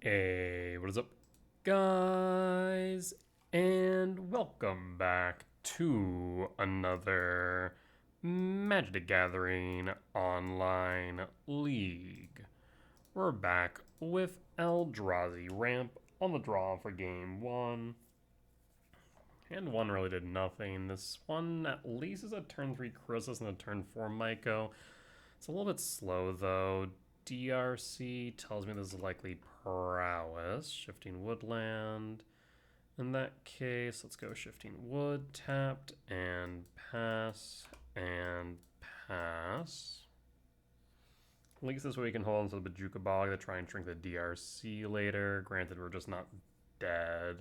Hey, what is up, guys? And welcome back to another Magic the Gathering online league. We're back with Eldrazi Ramp on the draw for game one. Hand one really did nothing. This one at least is a turn 3 Chrysis and a turn 4 Myco. It's a little bit slow though. DRC tells me this is likely Prowess. Shifting Woodland. In that case, let's go Shifting Wood, tapped, and pass, and pass. At least this way we can hold on to the Bajuka Bog to try and shrink the DRC later. Granted, we're just not dead.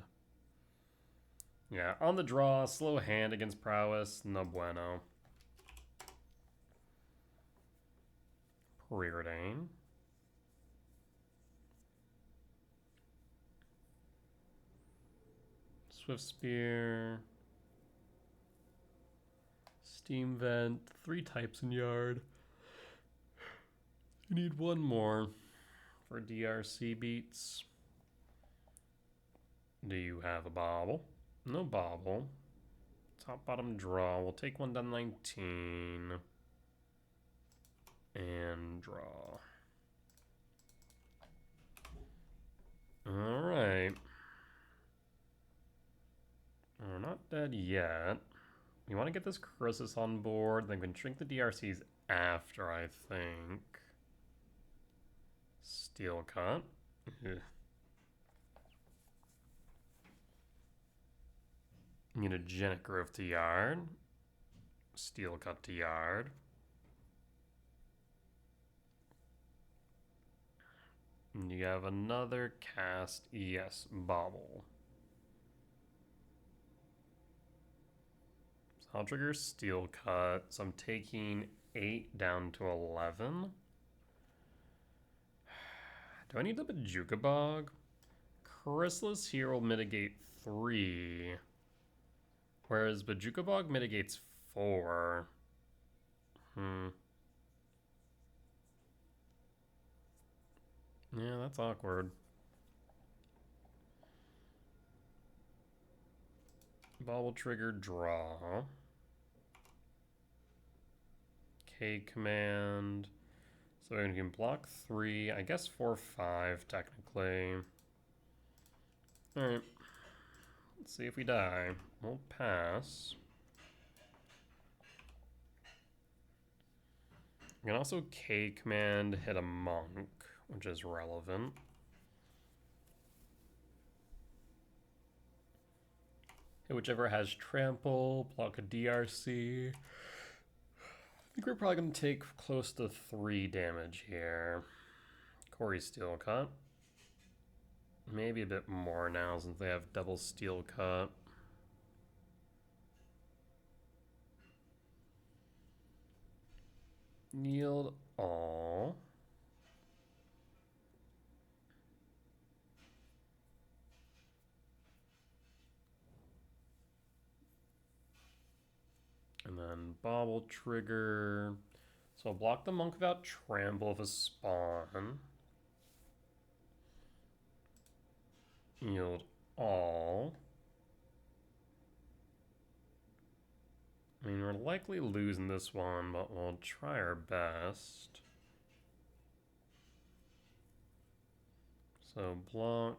Yeah, on the draw, slow hand against Prowess, no bueno. Preordain. Swift Spear. Steam Vent. 3 types in yard. You need one more for DRC beats. Do you have a bobble? No bobble. Top bottom draw. We'll take one down 19. And draw. Alright. We're not dead yet. You want to get this Chrysis on board, then we can shrink the DRCs after, I think. Steel Cut. Mutagenic Growth to yard. Steel Cut to yard. And you have another cast, yes, bobble. So I'll trigger Steel Cut, so I'm taking 8 down to 11. Do I need the Bajuka Bog? Chrysalis here will mitigate 3. Whereas Bajuka Bog mitigates 4. Yeah, that's awkward. Bobble trigger, draw. K command. So we can block 3, I guess 4, 5 technically. Alright. Let's see if we die. We'll pass. You can also K command hit a monk, which is relevant. Hit whichever has trample, block a DRC. I think we're probably going to take close to 3 damage here. Corey Steel Cut. Maybe a bit more now since they have double Steel Cut. Yield all. And then bobble trigger. So I'll block the monk without trample of a spawn. Yield all. I mean, we're likely losing this one, but we'll try our best. So block.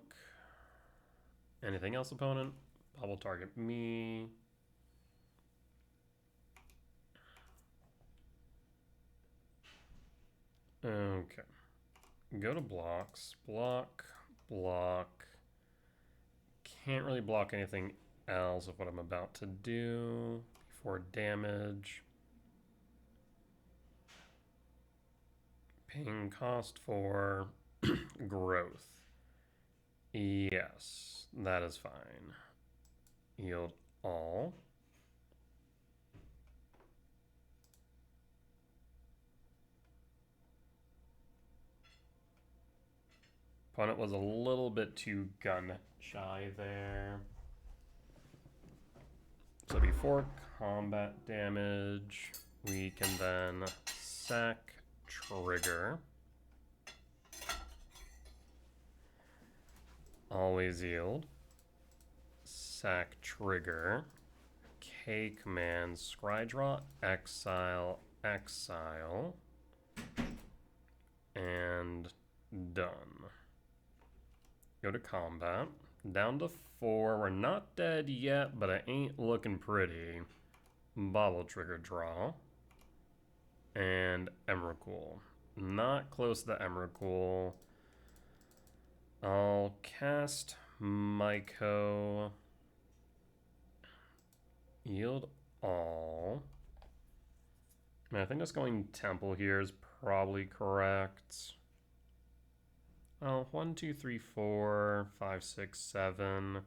Anything else, opponent? Bobble target me. Okay. Go to blocks. Block. Block. Can't really block anything else of what I'm about to do before damage. Paying cost for growth. Yes, that is fine. Yield all. Opponent was a little bit too gun shy there. So before combat damage, we can then sack trigger. Always yield. Sack trigger. K command. Scry draw. Exile. Exile. And done. Go to combat. Down to 4. We're not dead yet, but it ain't looking pretty. Bobble trigger draw. And Emrakul. Not close to the Emrakul. I'll cast Myco. Yield all. I think just going Temple here is probably correct. Oh, 1, 2, 3, 4, 5, 6, 7.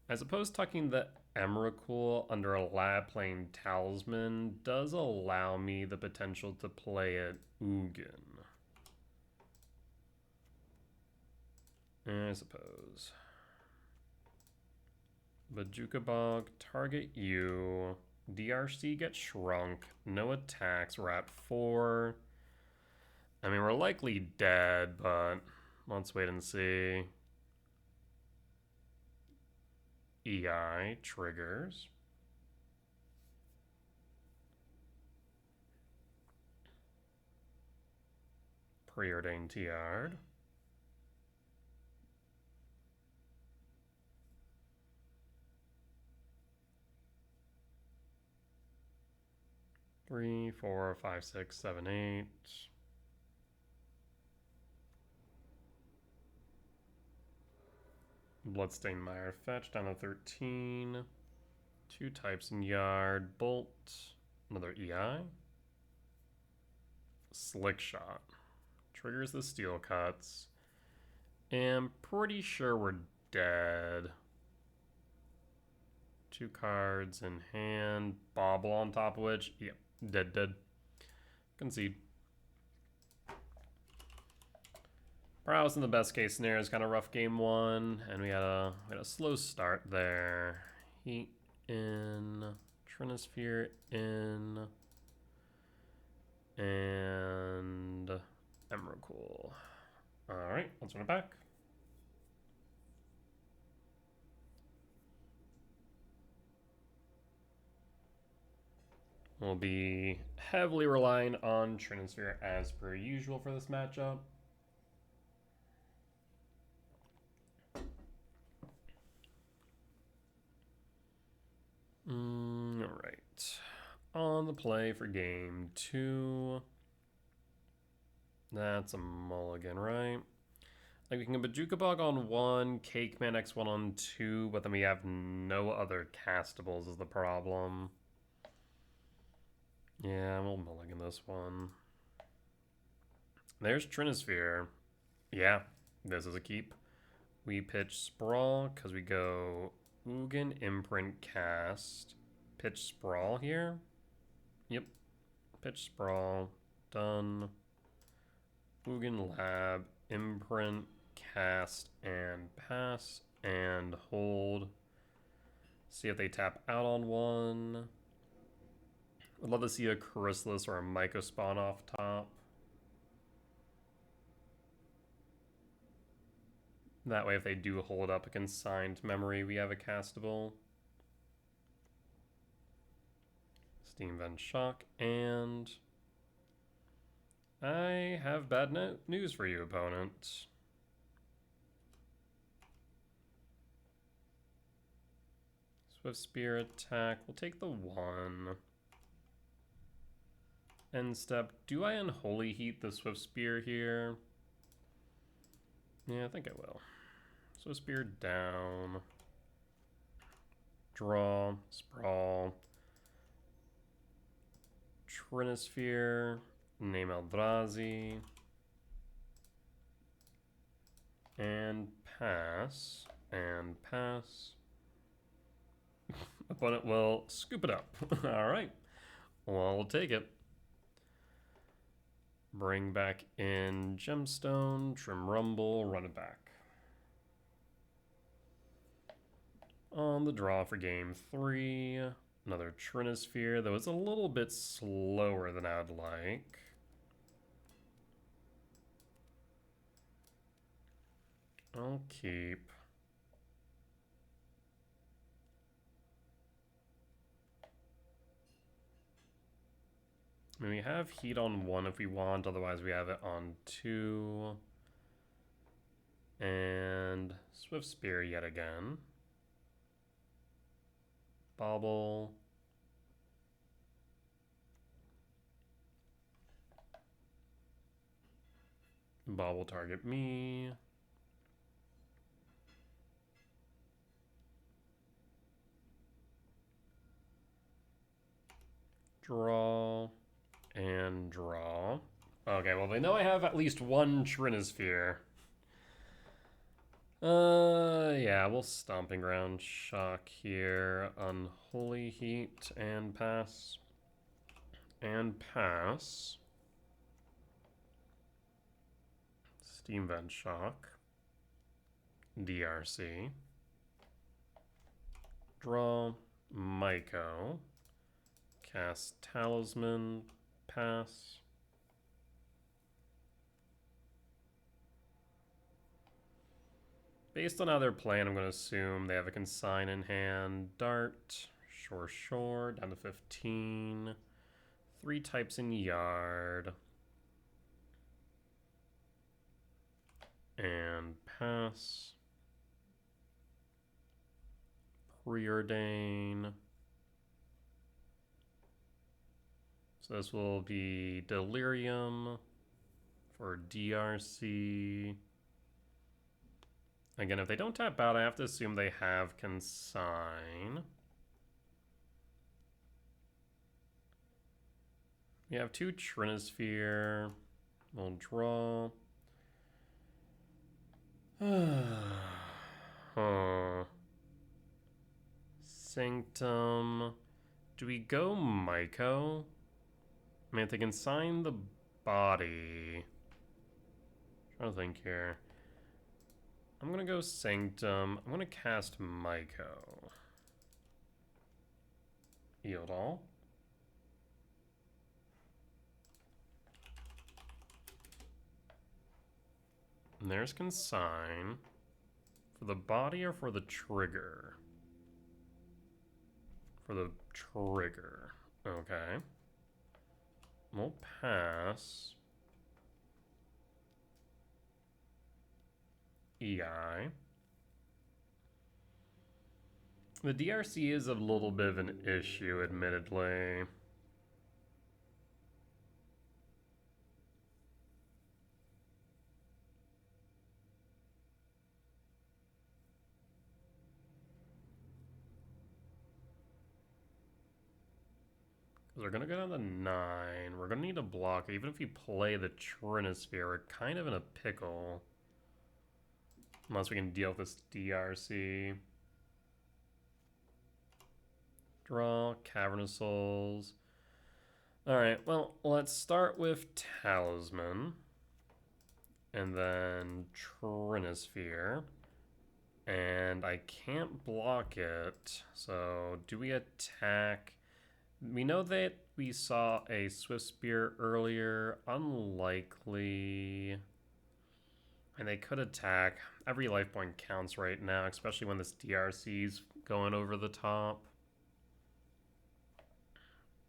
As opposed to tucking the Emrakul under a lab playing Talisman does allow me the potential to play it Ugin. I suppose. Bajuka Bog, target you. DRC gets shrunk. No attacks. We're at 4. I mean, we're likely dead, but let's wait and see. EI triggers. Preordained Tiard. Three, 4, 5, 6, 7, 8. Bloodstained Mire fetch down to 13. 2 types in yard. Bolt. Another EI. Slick Shot. Triggers the steel cuts. Am pretty sure we're dead. 2 cards in hand. Bobble on top of which. Yep. Dead. Concede. Prowess in the best case scenario is kind of rough game 1, and we had a slow start there. Heat in, Trinisphere in, and Emrakul. All right, let's run it back. We'll be heavily relying on Trinisphere as per usual for this matchup. Alright. On the play for game 2. That's a mulligan, right? Like, we can Bajuka Bog on 1, Cake Man X1 on 2, but then we have no other castables is the problem. Yeah, we'll mulligan this one. There's Trinisphere. Yeah, this is a keep. We pitch Sprawl because we go Ugin Imprint cast. Pitch Sprawl here. Yep. Pitch Sprawl. Done. Ugin Lab. Imprint cast and pass and hold. See if they tap out on one. I'd love to see a Chrysalis or a Myco spawn off top. That way, if they do hold up a consigned memory, we have a castable. Steam Vent Shock, and I have bad news for you, opponent. Swift Spear attack. We'll take the 1. End step. Do I Unholy Heat the Swift Spear here? Yeah, I think I will. Swift Spear down. Draw. Sprawl. Trinisphere. Name Eldrazi. And pass. And pass. Opponent will scoop it up. Alright. Well, we'll take it. Bring back in Gemstone, Trim Rumble, run it back. On the draw for game 3, another Trinisphere, though it's a little bit slower than I'd like. I'll keep. I mean, we have heat on 1 if we want, otherwise we have it on 2. And Swift Spear yet again. Bobble. Bobble target me. Draw. And draw. Okay, well they know I have at least one Trinisphere. Yeah, we'll Stomping Ground Shock here. Unholy Heat and pass. And pass. Steam Vent Shock. DRC. Draw. Myco. Cast Talisman. Pass. Based on how they're playing, I'm going to assume they have a Consign in hand. Dart. Shore. Down to 15. 3 types in Yard. And pass. Preordain. So this will be Delirium for DRC. Again, if they don't tap out, I have to assume they have Consign. We have 2 Trinisphere. We'll draw. Sanctum. Do we go Myco? I mean, if they can sign the body. I'm trying to think here. I'm gonna go Sanctum. I'm gonna cast Myco. Eodal. And there's Consign. For the body or for the trigger? For the trigger. Okay. We'll pass. EI. The DRC is a little bit of an issue, admittedly. They're going to go down to 9. We're going to need a blocker. Even if we play the Trinisphere, we're kind of in a pickle. Unless we can deal with this DRC. Draw, Cavernous Souls. Alright, well, let's start with Talisman. And then Trinisphere. And I can't block it. So, do we attack? We know that we saw a Swift Spear earlier. Unlikely. And they could attack. Every life point counts right now, especially when this DRC's going over the top.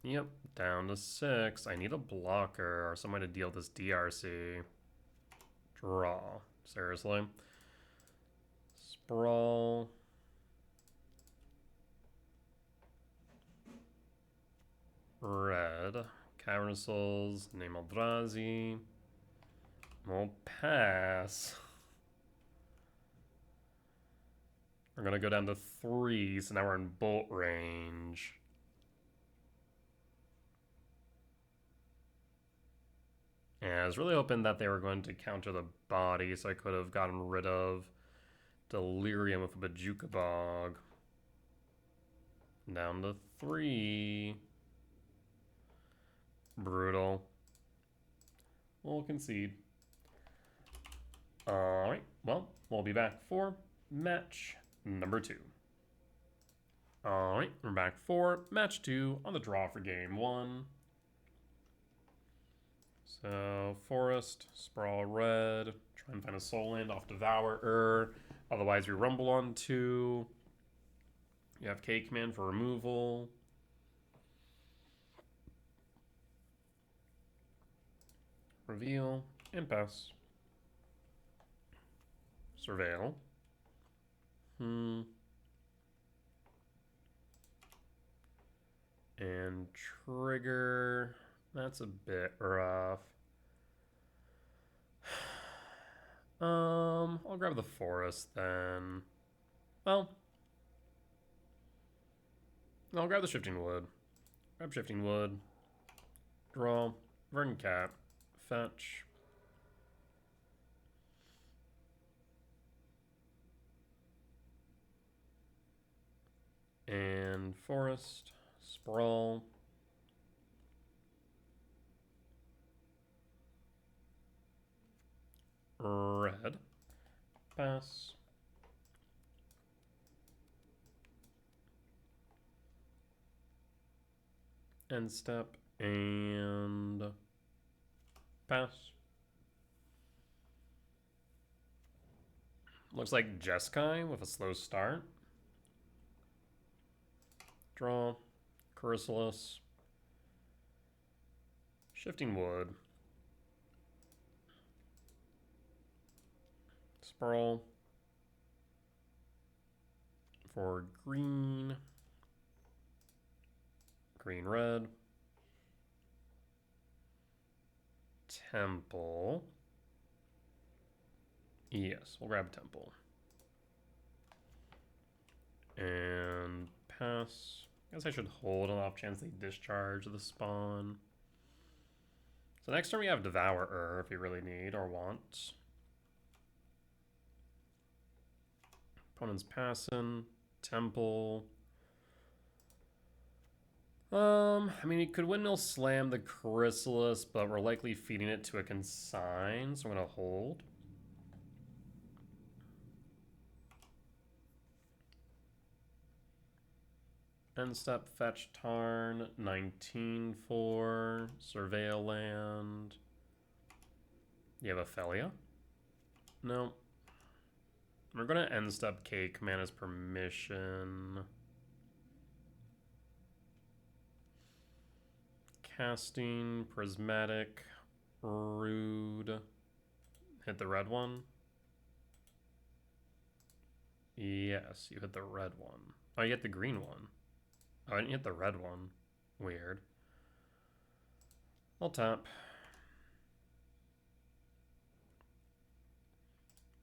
Yep, down to 6. I need a blocker or somebody to deal with this DRC. Draw. Seriously. Sprawl. Red. Cavernous Souls. Name Eldrazi. We'll pass. We're going to go down to 3, so now we're in bolt range. Yeah, I was really hoping that they were going to counter the body, so I could have gotten rid of Delirium with a Bajuka Bog. Down to 3. Brutal. We'll concede. Alright, well, we'll be back for match number 2. Alright, we're back for match 2 on the draw for game 1. So, Forest, Sprawl red, try and find a Soul Land off Devourer, otherwise we Rumble on 2. You have K Command for removal. Reveal and pass. Surveil. And trigger. That's a bit rough. I'll grab the forest then. Well, I'll grab the shifting wood. Grab shifting wood. Draw. Verdant Cap. Fetch. And forest. Sprawl. Red. Pass. End step. And pass. Looks like Jeskai with a slow start. Draw. Chrysalis. Shifting wood. Sprawl. For green. Green red. Temple. Yes, we'll grab Temple. And pass. I guess I should hold on the off chance they discharge the spawn. So next turn we have Devourer if we really need or want. Opponent's passing. Temple. I mean, he could windmill slam the Chrysalis, but we're likely feeding it to a consign, so I'm gonna hold. End step, fetch Tarn, 19 for Surveil land. You have Ophelia? No. We're gonna end step Cake, Mana's Permission. Casting, Prismatic, Rude. Hit the red one? Yes, you hit the red one. Oh, you hit the green one. Oh, I didn't hit the red one. Weird. I'll tap.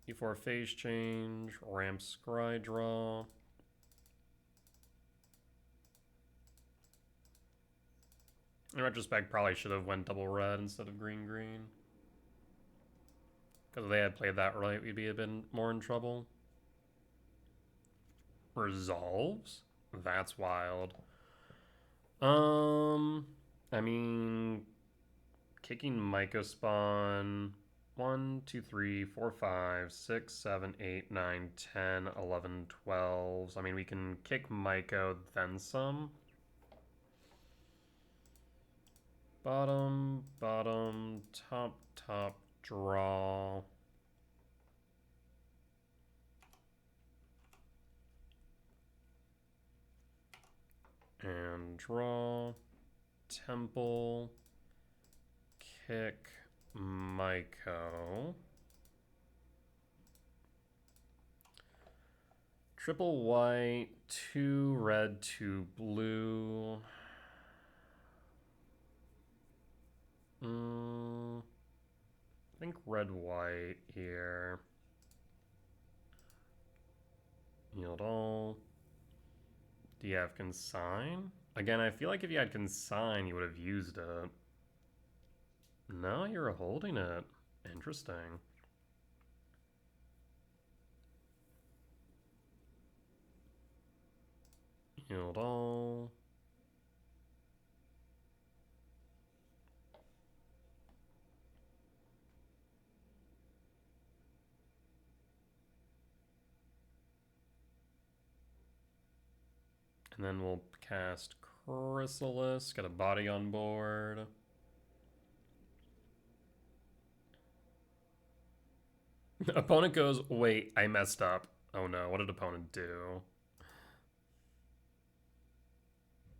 Before phase change, ramp scry draw. In retrospect, probably should have went double red instead of green green. Because if they had played that right, we'd be a bit more in trouble. Resolves? That's wild. I mean, kicking Myco spawn. 1, 2, 3, 4, 5, 6, 7, 8, 9, 10, 11, 12. So, I mean, we can kick Myco, then some. Bottom, bottom, top, top, draw. And draw. Temple. Kick Myco. Triple white, 2 red, 2 blue. I think red white here. Yield all. Do you have consign? Again, I feel like if you had consign, you would have used it. No, you're holding it. Interesting. Yield all. And then we'll cast Chrysalis, get a body on board. Opponent goes, wait, I messed up. Oh no, what did opponent do?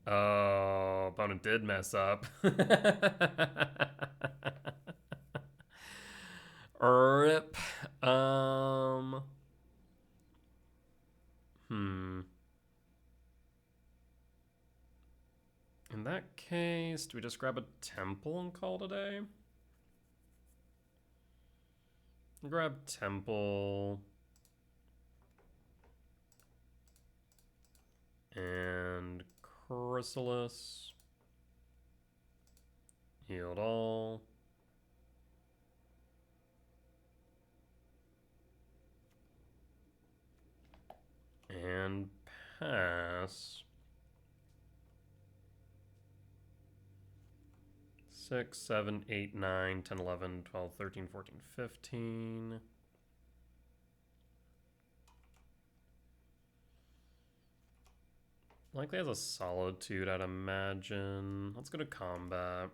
Oh, opponent did mess up. Rip. Hmm. In that case, do we just grab a temple and call it a day? Grab temple. And Chrysalis. Yield all. And pass. 6, 7, 8, 9, 10, 11, 12, 13, 14, 15. Likely has a solitude, I'd imagine. Let's go to combat.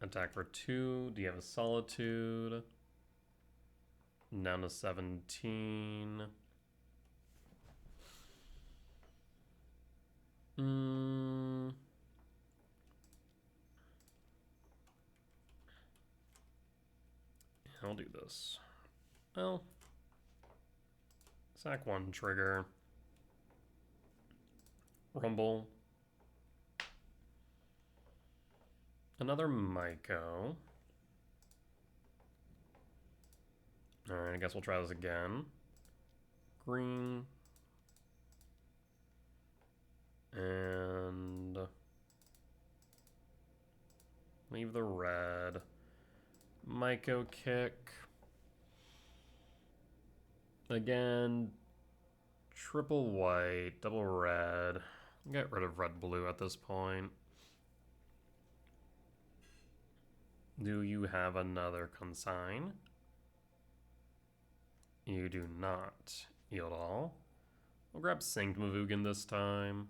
Attack for 2. Do you have a solitude? Down to 17. I'll do this. Well, sack 1 trigger. Rumble. Another Myco. Alright, I guess we'll try this again. Green. And leave the red. Myco kick. Again. Triple white, double red. Get rid of red blue at this point. Do you have another consign? You do not. Yield all. We'll grab Synced Mavugan this time.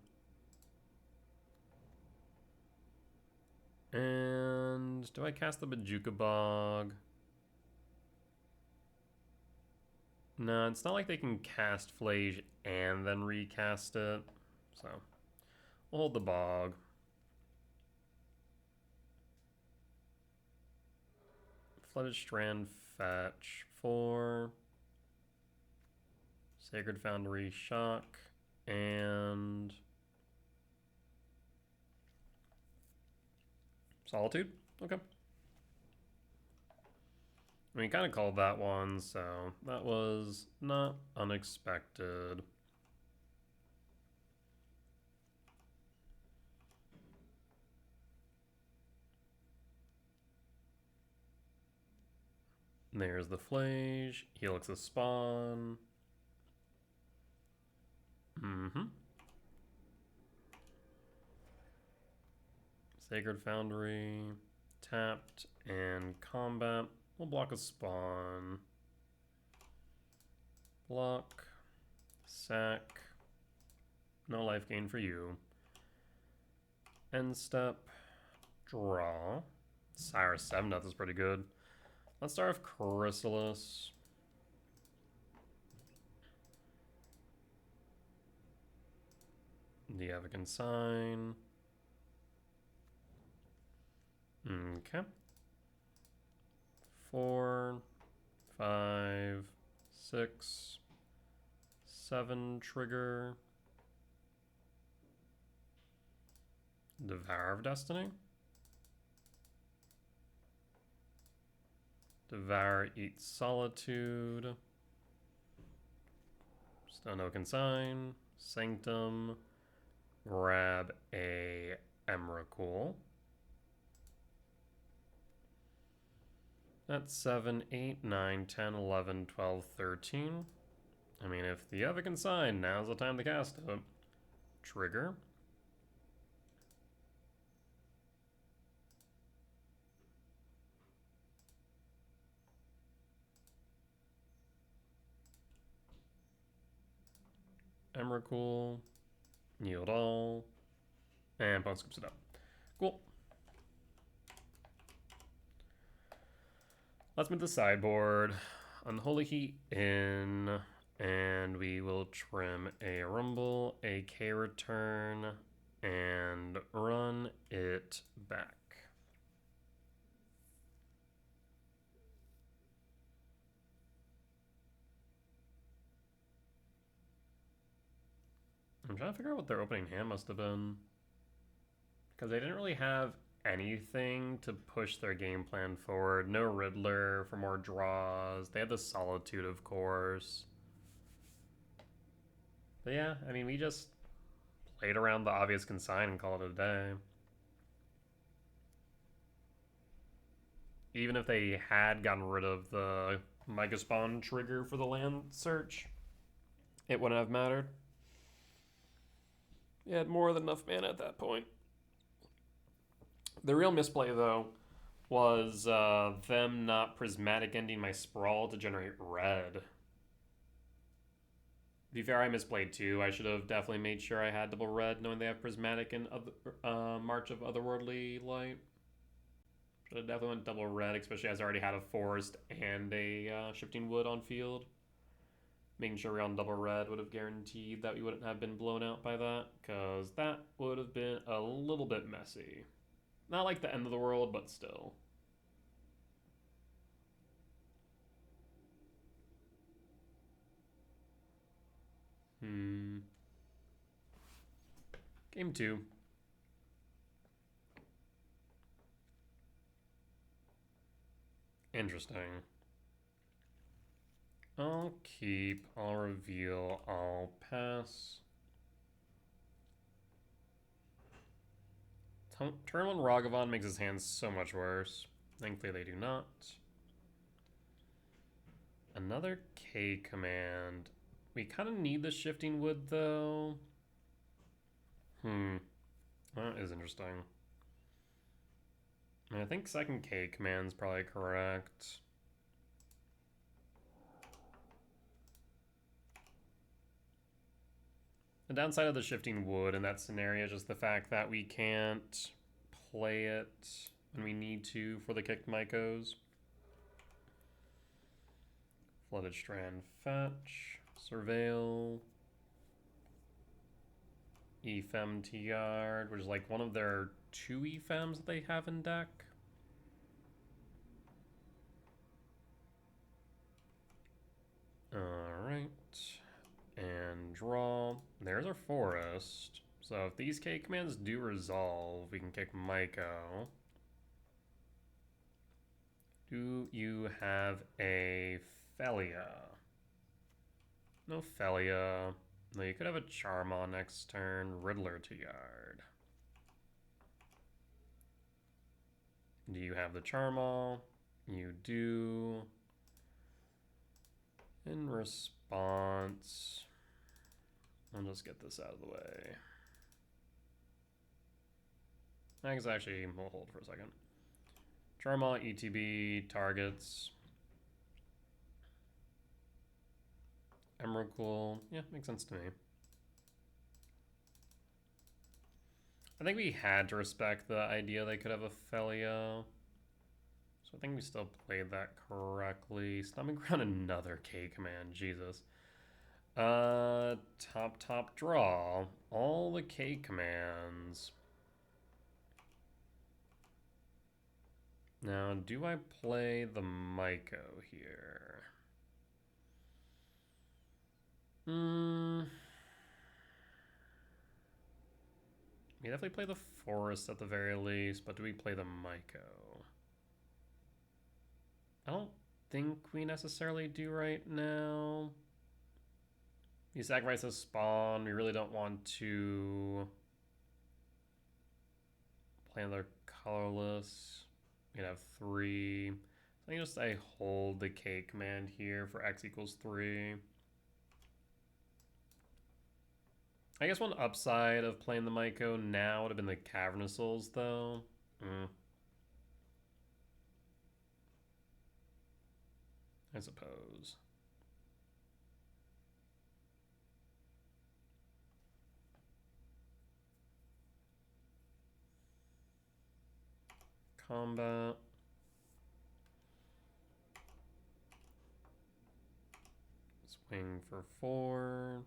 And do I cast the Bajuka Bog? No, it's not like they can cast Flage and then recast it. So we'll hold the Bog. Flooded Strand fetch 4. Sacred Foundry shock. And Solitude? Okay. I mean, kind of called that one, so that was not unexpected. There's the Flage. Helix the Spawn. Sacred Foundry. Tapped and combat. We'll block a Spawn. Block. Sack. No life gain for you. End step. Draw. Sire 7 death is pretty good. Let's start with Chrysalis. Do you have a consign? Okay. 4, 5, 6, 7 trigger. Devour of Destiny. Devour eats Solitude. Still no consign. Sanctum. Grab a Emrakul. That's 7, 8, 9, 10, 11, 12, 13. I mean, if the other consign, now's the time to cast it. Trigger. Emrakul. Yield all. And opponent scoops it up. Cool. Let's move the sideboard. Unholy Heat in. And we will trim a Rumble, a K return, and run it back. I'm trying to figure out what their opening hand must have been. Because they didn't really have anything to push their game plan forward. No Riddler for more draws. They had the Solitude, of course. But yeah, I mean, we just played around the obvious consign and called it a day. Even if they had gotten rid of the Mega Spawn trigger for the land search, it wouldn't have mattered. You had more than enough mana at that point. The real misplay, though, was them not prismatic ending my Sprawl to generate red. To be fair, I misplayed too. I should have definitely made sure I had double red, knowing they have prismatic and March of Otherworldly Light. Should have definitely went double red, especially as I already had a forest and a shifting wood on field. Making sure we were on double red would have guaranteed that we wouldn't have been blown out by that, because that would have been a little bit messy. Not like the end of the world, but still. Game 2. Interesting. I'll keep, I'll reveal, I'll pass. Turn 1 Ragavan makes his hands so much worse. Thankfully they do not. Another K command. We kind of need the shifting wood though. That is interesting. I think second K command's probably correct. The downside of the shifting wood in that scenario is just the fact that we can't play it when we need to for the kicked Mycos. Flooded Strand fetch, Surveil, Ephem T-Guard, which is like one of their 2 Ephems that they have in deck. Alright. And draw. There's our forest. So if these K commands do resolve, we can kick Myco. Do you have a Felia? No Felia. No, you could have a Charmaw next turn. Riddler to yard. Do you have the Charmaw? You do. In response, I'll just get this out of the way. I guess actually we'll hold for a second. Charmaw, ETB, targets. Emrakul, yeah, makes sense to me. I think we had to respect the idea they could have a Felia. So I think we still played that correctly. Stomping Ground, another K command, Jesus. Top draw. All the K commands. Now, do I play the Myco here? We definitely play the forest at the very least, but do we play the Myco? I don't think we necessarily do right now. You sacrifice a spawn. We really don't want to play another colorless. We'd have 3. I think just I hold the K command here for X equals 3. I guess one upside of playing the Myco now would have been the Cavernous Souls, though. I suppose. Combat. Swing for 4.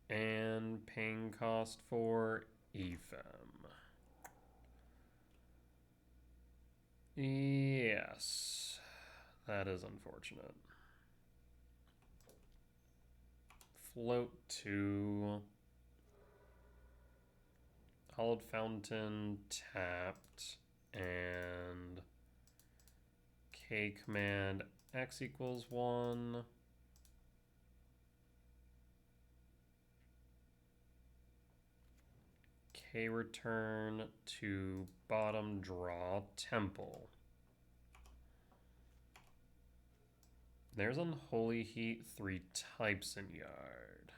And paying cost for Ephem. Yes. That is unfortunate. Float 2. Hallowed Fountain tapped, and K command X equals 1. K return to bottom draw temple. There's Unholy Heat, 3 types in yard.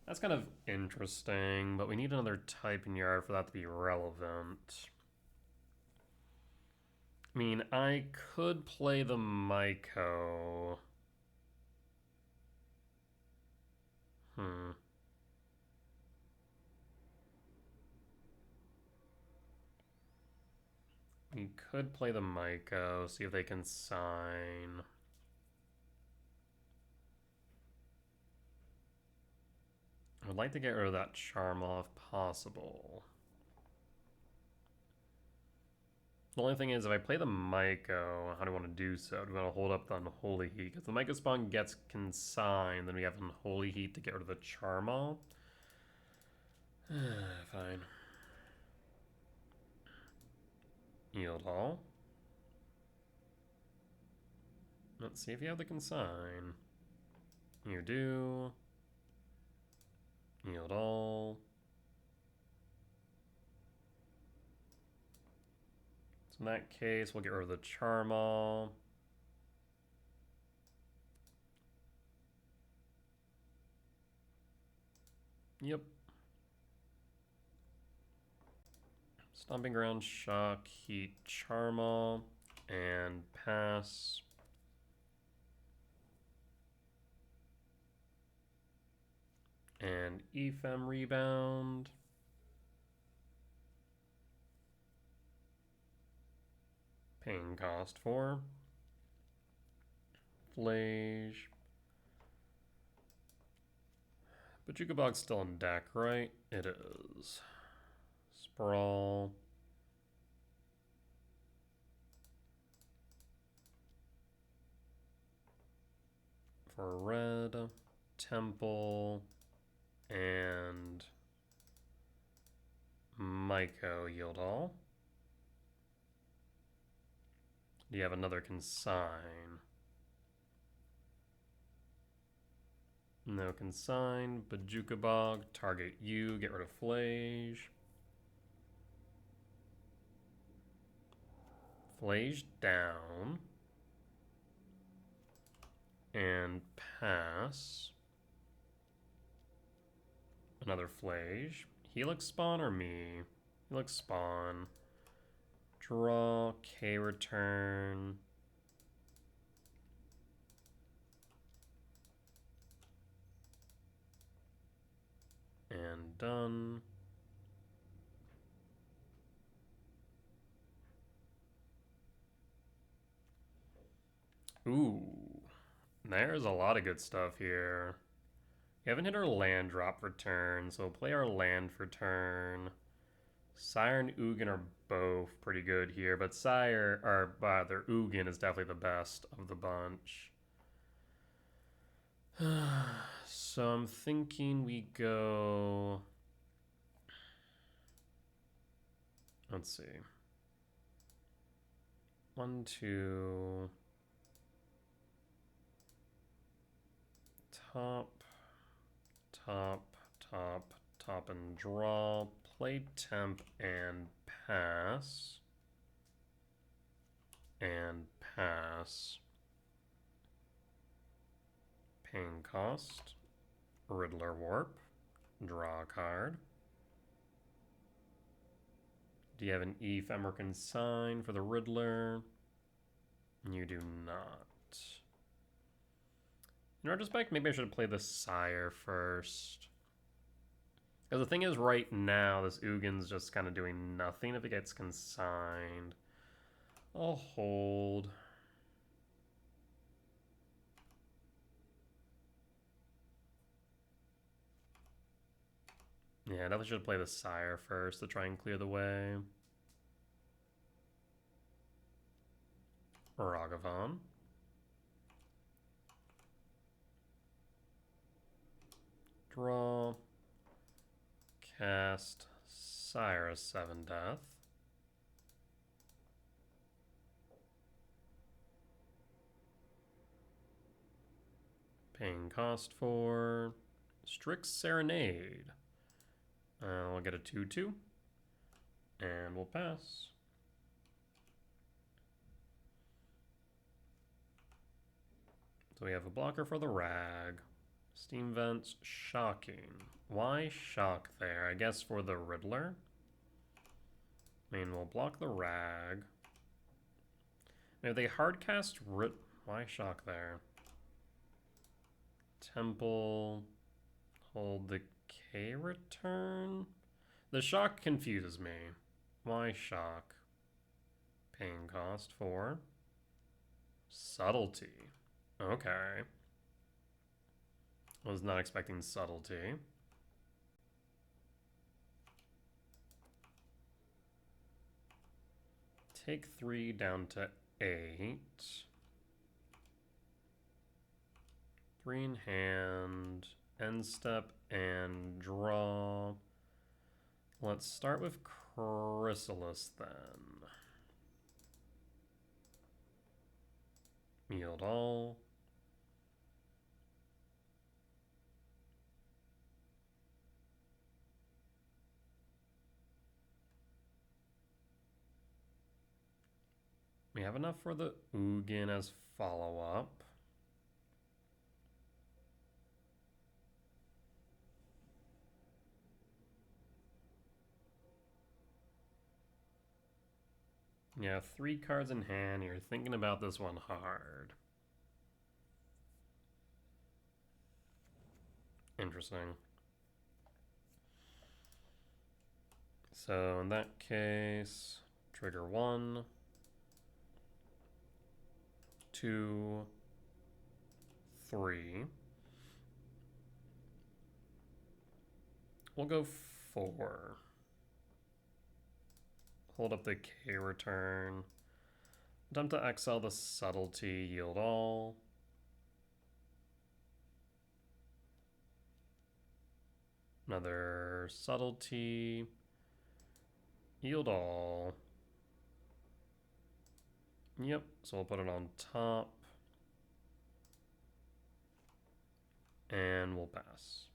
That's kind of interesting, but we need another type in yard for that to be relevant. I mean, I could play the Myco. We could play the Myco, see if they can sign. I would like to get rid of that Charma if possible. The only thing is, if I play the Myco, how do I want to do so? Do I want to hold up the Unholy Heat? Because the Myco spawn gets consigned, then we have Unholy Heat to get rid of the Charma. Fine. Yield all. Let's see if you have the consign. You do. Yield all. So in that case, we'll get rid of the Charma. Yep. Stomping Ground, Shock, Heat, Charma, and pass. And Ephem Rebound. Paying cost 4. Flage. But Jukabog's still in deck, right? It is. Sprawl. For red. Temple. And Myco yield all. Do you have another consign? No consign. Bajukabog, target you, get rid of Flage. Flage down. And pass. Another Flage. Helix spawn or me? Helix spawn. Draw, K return. And done. Ooh, there's a lot of good stuff here. We haven't hit our land drop for turn, so we'll play our land for turn. Sire and Ugin are both pretty good here, but Sire, or rather, Ugin is definitely the best of the bunch. So I'm thinking we go... Let's see. 1, 2... Top, top, top, top and draw. Play temp and pass. And pass. Paying cost. Riddler Warp. Draw a card. Do you have an Ephemer consign for the Riddler? You do not. In retrospect, maybe I should have played the Sire first. Because the thing is, right now, this Ugin's just kind of doing nothing if it gets consigned. I'll hold. Yeah, I definitely should play the Sire first to try and clear the way. Ragavan. Draw. Cast Cyrus 7 Death. Paying cost for Strix Serenade. We'll get a 2/2. And we'll pass. So we have a blocker for the Rag. Steam Vents, shocking. Why shock there? I guess for the Riddler. I mean, we'll block the Rag. If they hardcast why shock there? Temple, hold the K return? The shock confuses me. Why shock? Paying cost for subtlety. Okay. Was not expecting subtlety. Take 3 down to 8. 3 in hand. End step and draw. Let's start with Chrysalis then. Yield all. We have enough for the Ugin as follow-up. Yeah, 3 cards in hand. You're thinking about this one hard. Interesting. So in that case, trigger 1, 2, 3. We'll go 4. Hold up the K return. Attempt to exile the subtlety, yield all. Another subtlety, yield all. Yep, so we'll put it on top. And we'll pass.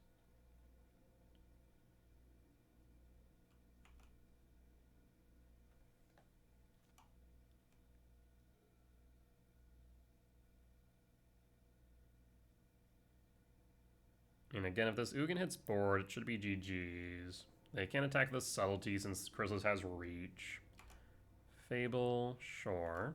And again, if this Ugin hits board, it should be GG's. They can't attack the subtlety since Chrysalis has reach. Fable, sure.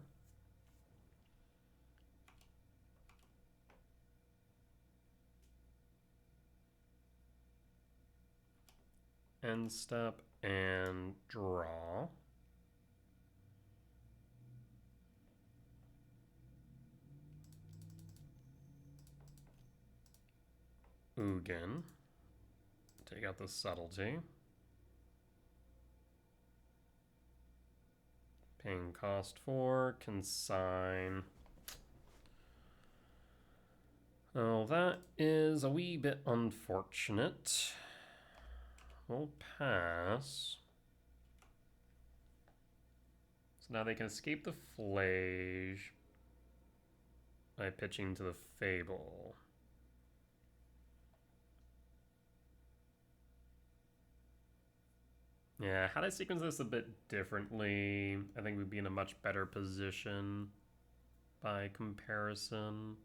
End step and draw. Ugin. Take out the subtlety. Paying cost 4, consign. Oh, that is a wee bit unfortunate. We'll pass. So now they can escape the Flage by pitching to the Fable. Yeah, had I sequenced this a bit differently, I think we'd be in a much better position by comparison.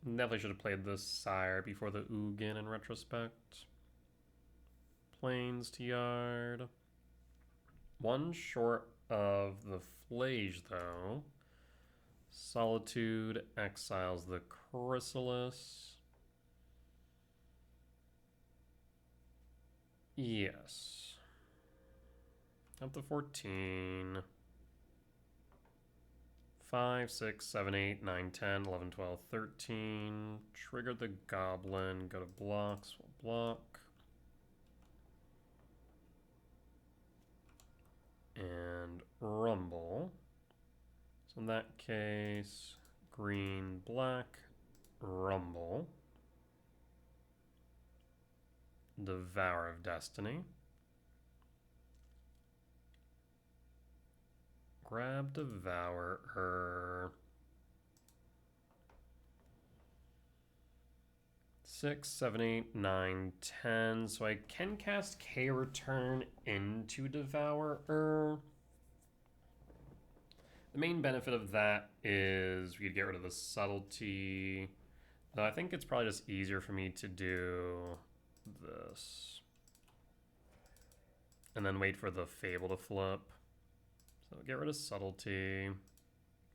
Definitely should have played the Sire before the Ugin in retrospect. Plains to yard. 1 short of the Flage, though. Solitude exiles the Chrysalis. Yes. Up to 14. 5, 6, 7, 8, 9, 10, 11, 12, 13. Trigger the Goblin. Go to blocks. We'll block. And rumble. So in that case, green, black, rumble. Devour of Destiny. Grab Devourer. 6, 7, 8, 9, 10. So I can cast K-Return into Devourer. The main benefit of that is we could get rid of the Subtlety. Though I think it's probably just easier for me to do this. And then wait for the Fable to flip. So get rid of Subtlety.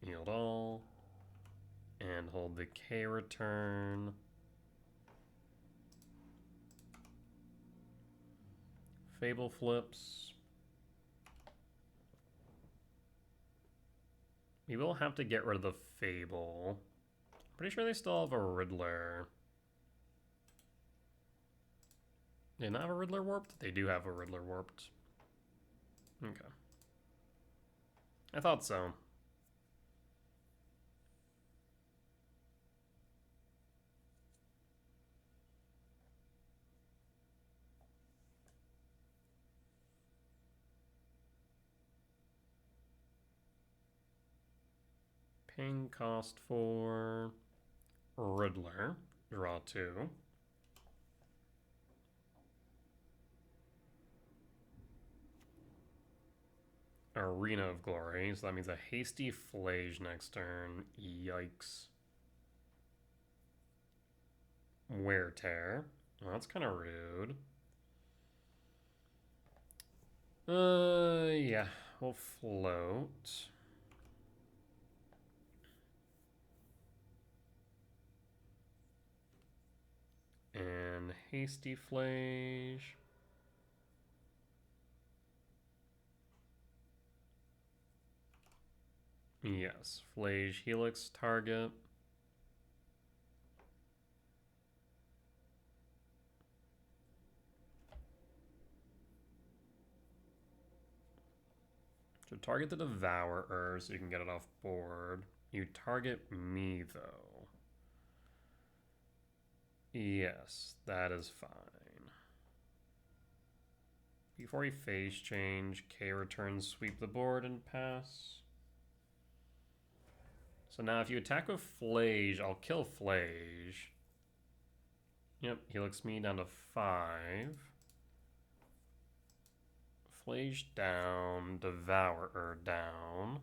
Yield all. And hold the K-Return. Fable flips. We will have to get rid of the Fable. Pretty sure they still have a Riddler. They not have a Riddler warped? They do have a Riddler warped. Okay. I thought so. Paying cost for Riddler. Draw 2. Arena of Glory, so that means a hasty Flage next turn. Yikes. Wear Tear. Well, that's kind of rude. Yeah, we'll float. And hasty Flage. Yes, Flage Helix target. So target the Devourer so you can get it off board. You target me though. Yes, that is fine. Before we phase change, K return, sweep the board, and pass. So now if you attack with Flage, I'll kill Flage. Yep, he looks me down to 5. Flage down, Devourer down.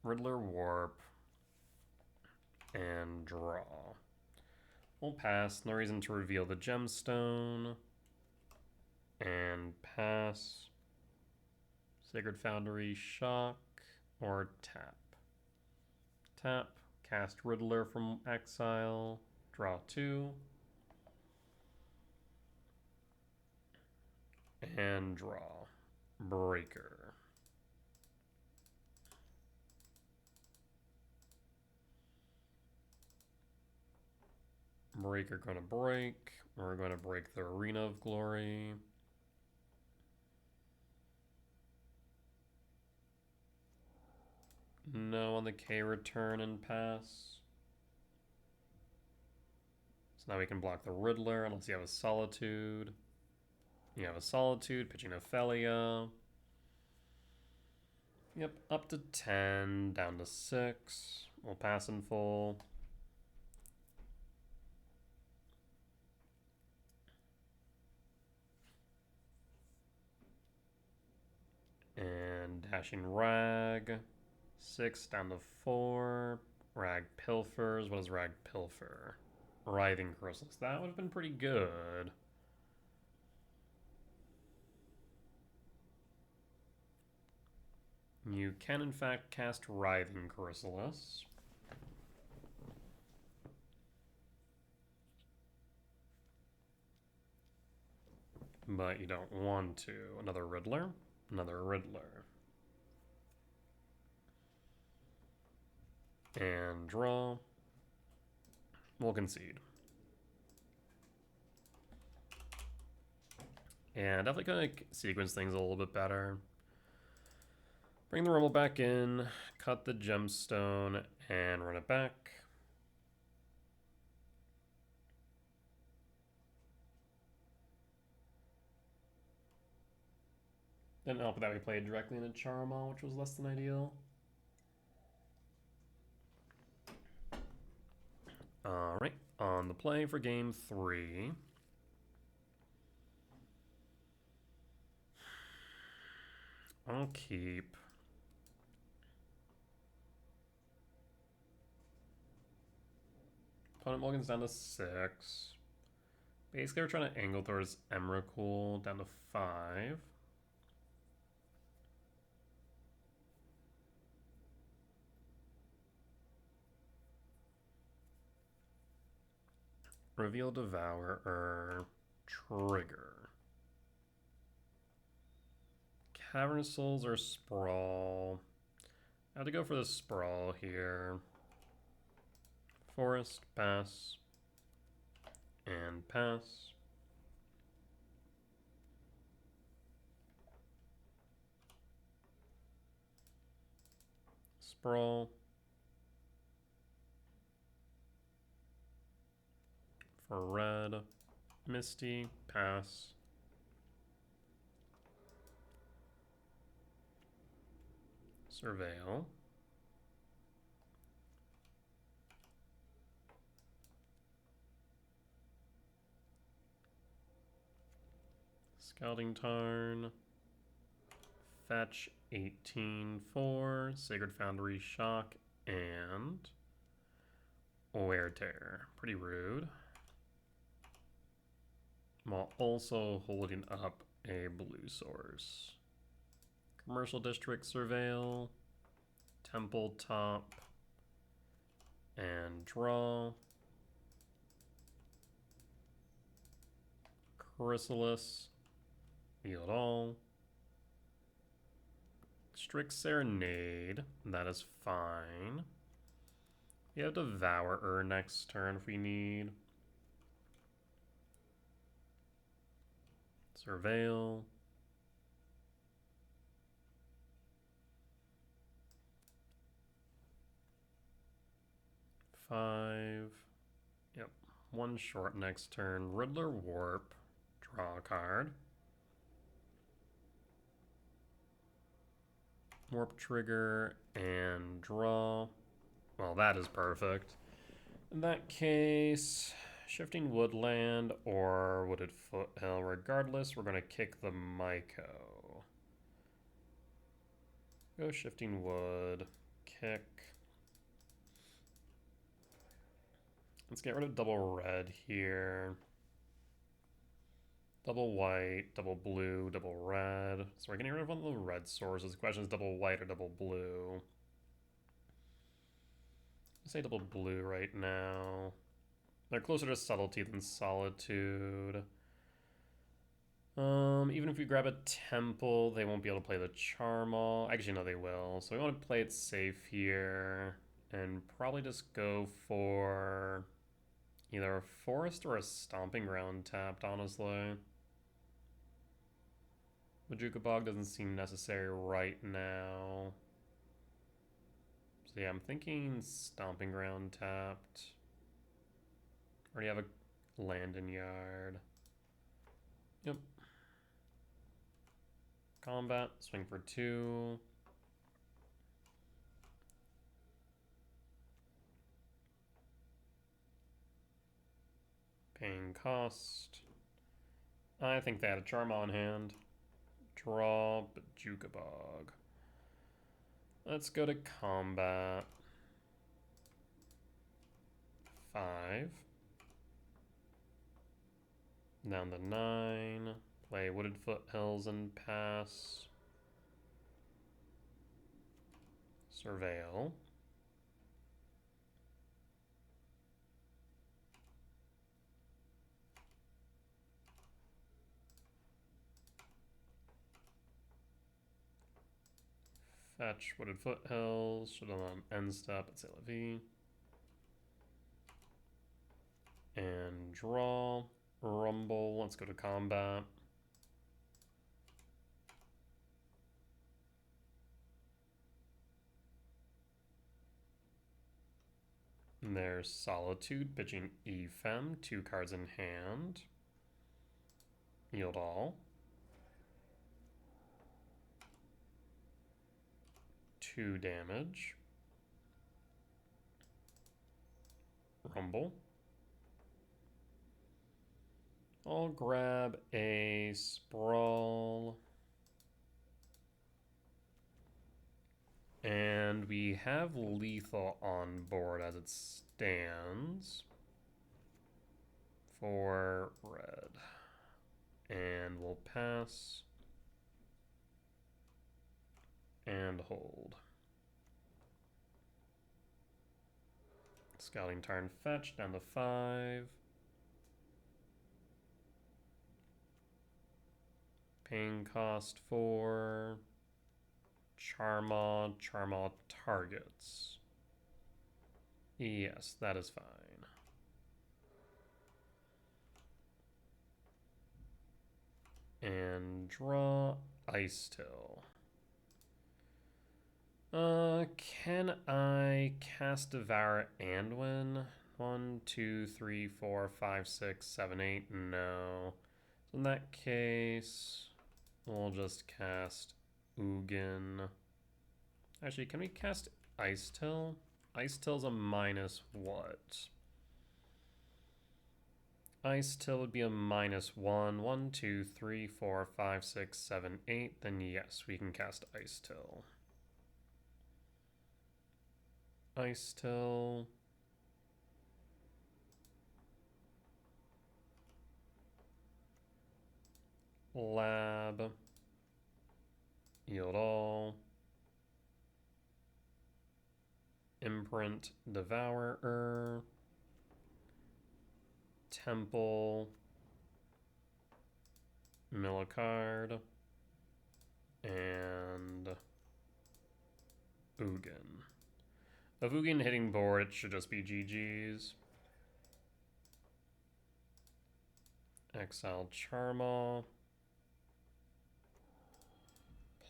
Riddler warp. And draw. We'll pass, no reason to reveal the gemstone. And pass. Sacred Foundry, shock, or tap. Tap, cast Riddler from exile, draw 2. And draw. Breaker. Breaker gonna break. We're gonna break the Arena of Glory. No on the K return and pass. So now we can block the Riddler unless you have a Solitude. You have a Solitude, pitching Ophelia. Yep, up to 10, down to 6. We'll pass in full. And dashing Rag. 6 down to 4. Rag Pilfers. What does Rag Pilfer? Writhing Chrysalis. That would have been pretty good. You can in fact cast Writhing Chrysalis. But you don't want to. Another Riddler. Another Riddler. And draw. We'll concede. And definitely gonna sequence things a little bit better. Bring the Rumble back in, cut the gemstone, and run it back. Didn't help that we played directly into Charmal, which was less than ideal. Alright, on the play for game 3. I'll keep. Opponent mulligans down to 6. Basically, we're trying to angle towards Emrakul down to 5. Reveal Devourer. Trigger. Cavern Souls or Sprawl? I have to go for the Sprawl here. Forest, pass. And pass. Sprawl. For red. Misty, pass. Surveil. Scouting Tarn. Fetch 18 for Sacred Foundry Shock and Wear Tear. Pretty rude. While also holding up a blue source. Commercial District Surveil. Temple Top. And draw. Chrysalis. Yield all. Strict Serenade. That is fine. We have Devourer next turn if we need. Surveil. Five. Yep. One short next turn. Riddler Warp. Draw a card. Warp Trigger and draw. Well, that is perfect. In that case, Shifting Woodland or Wooded Foothill. Regardless, we're going to kick the Myco. Go Shifting Wood. Kick. Let's get rid of double red here. Double white, double blue, double red. So we're getting rid of one of the red sources. The question is double white or double blue. Let's say double blue right now. They're closer to subtlety than solitude. Even if we grab a temple, they won't be able to play the Charmal. Actually, no, they will. So we want to play it safe here. And probably just go for either a forest or a stomping ground tapped, honestly. Majuka Bog doesn't seem necessary right now. So yeah, I'm thinking stomping ground tapped. Already have a land and yard. Yep. Combat, swing for 2. Paying cost. I think they had a charm on hand. Draw, Majuka Bog. Let's go to combat. 5. Down to 9. Play Wooded Foothills and pass. Surveil. Fetch Wooded Foothills. Should have done end step at C'est la Vie. And draw. Rumble. Let's go to combat. And there's Solitude, pitching Ephem, 2 cards in hand. Yield all. 2 damage. Rumble. I'll grab a Sprawl. And we have lethal on board as it stands for red. And we'll pass and hold. Scouting Tarn fetch down to 5. Paying cost 4. Charmaw targets. Yes, that is fine. And draw Ice Till. Can I cast Devour and win? 1, 2, 3, 4, 5, 6, 7, 8. No. So in that case, we'll just cast Ugin. Actually, can we cast Ice Till? Ice Till's a minus what? Ice Till would be a -1. 1, 2, 3, 4, 5, 6, 7, 8. Then yes, we can cast Ice Till. Ice Till. Lab. Yield all. Imprint Devourer. Temple. Mill a card. And Ugin. Of Ugin hitting board, it should just be GG's. Exile Charmaw.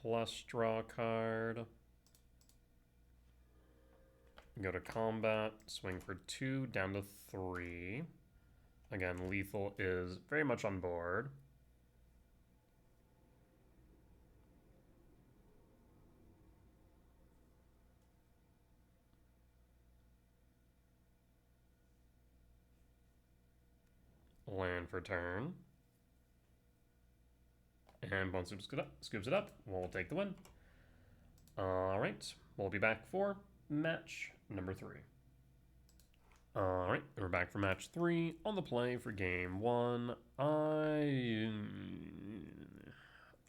Plus draw card. Go to combat, swing for 2, down to 3. Again, lethal is very much on board. Land for turn. And Bone scoops it up. We'll take the win. Alright, we'll be back for match number 3. Alright, we're back for match 3. On the play for game 1.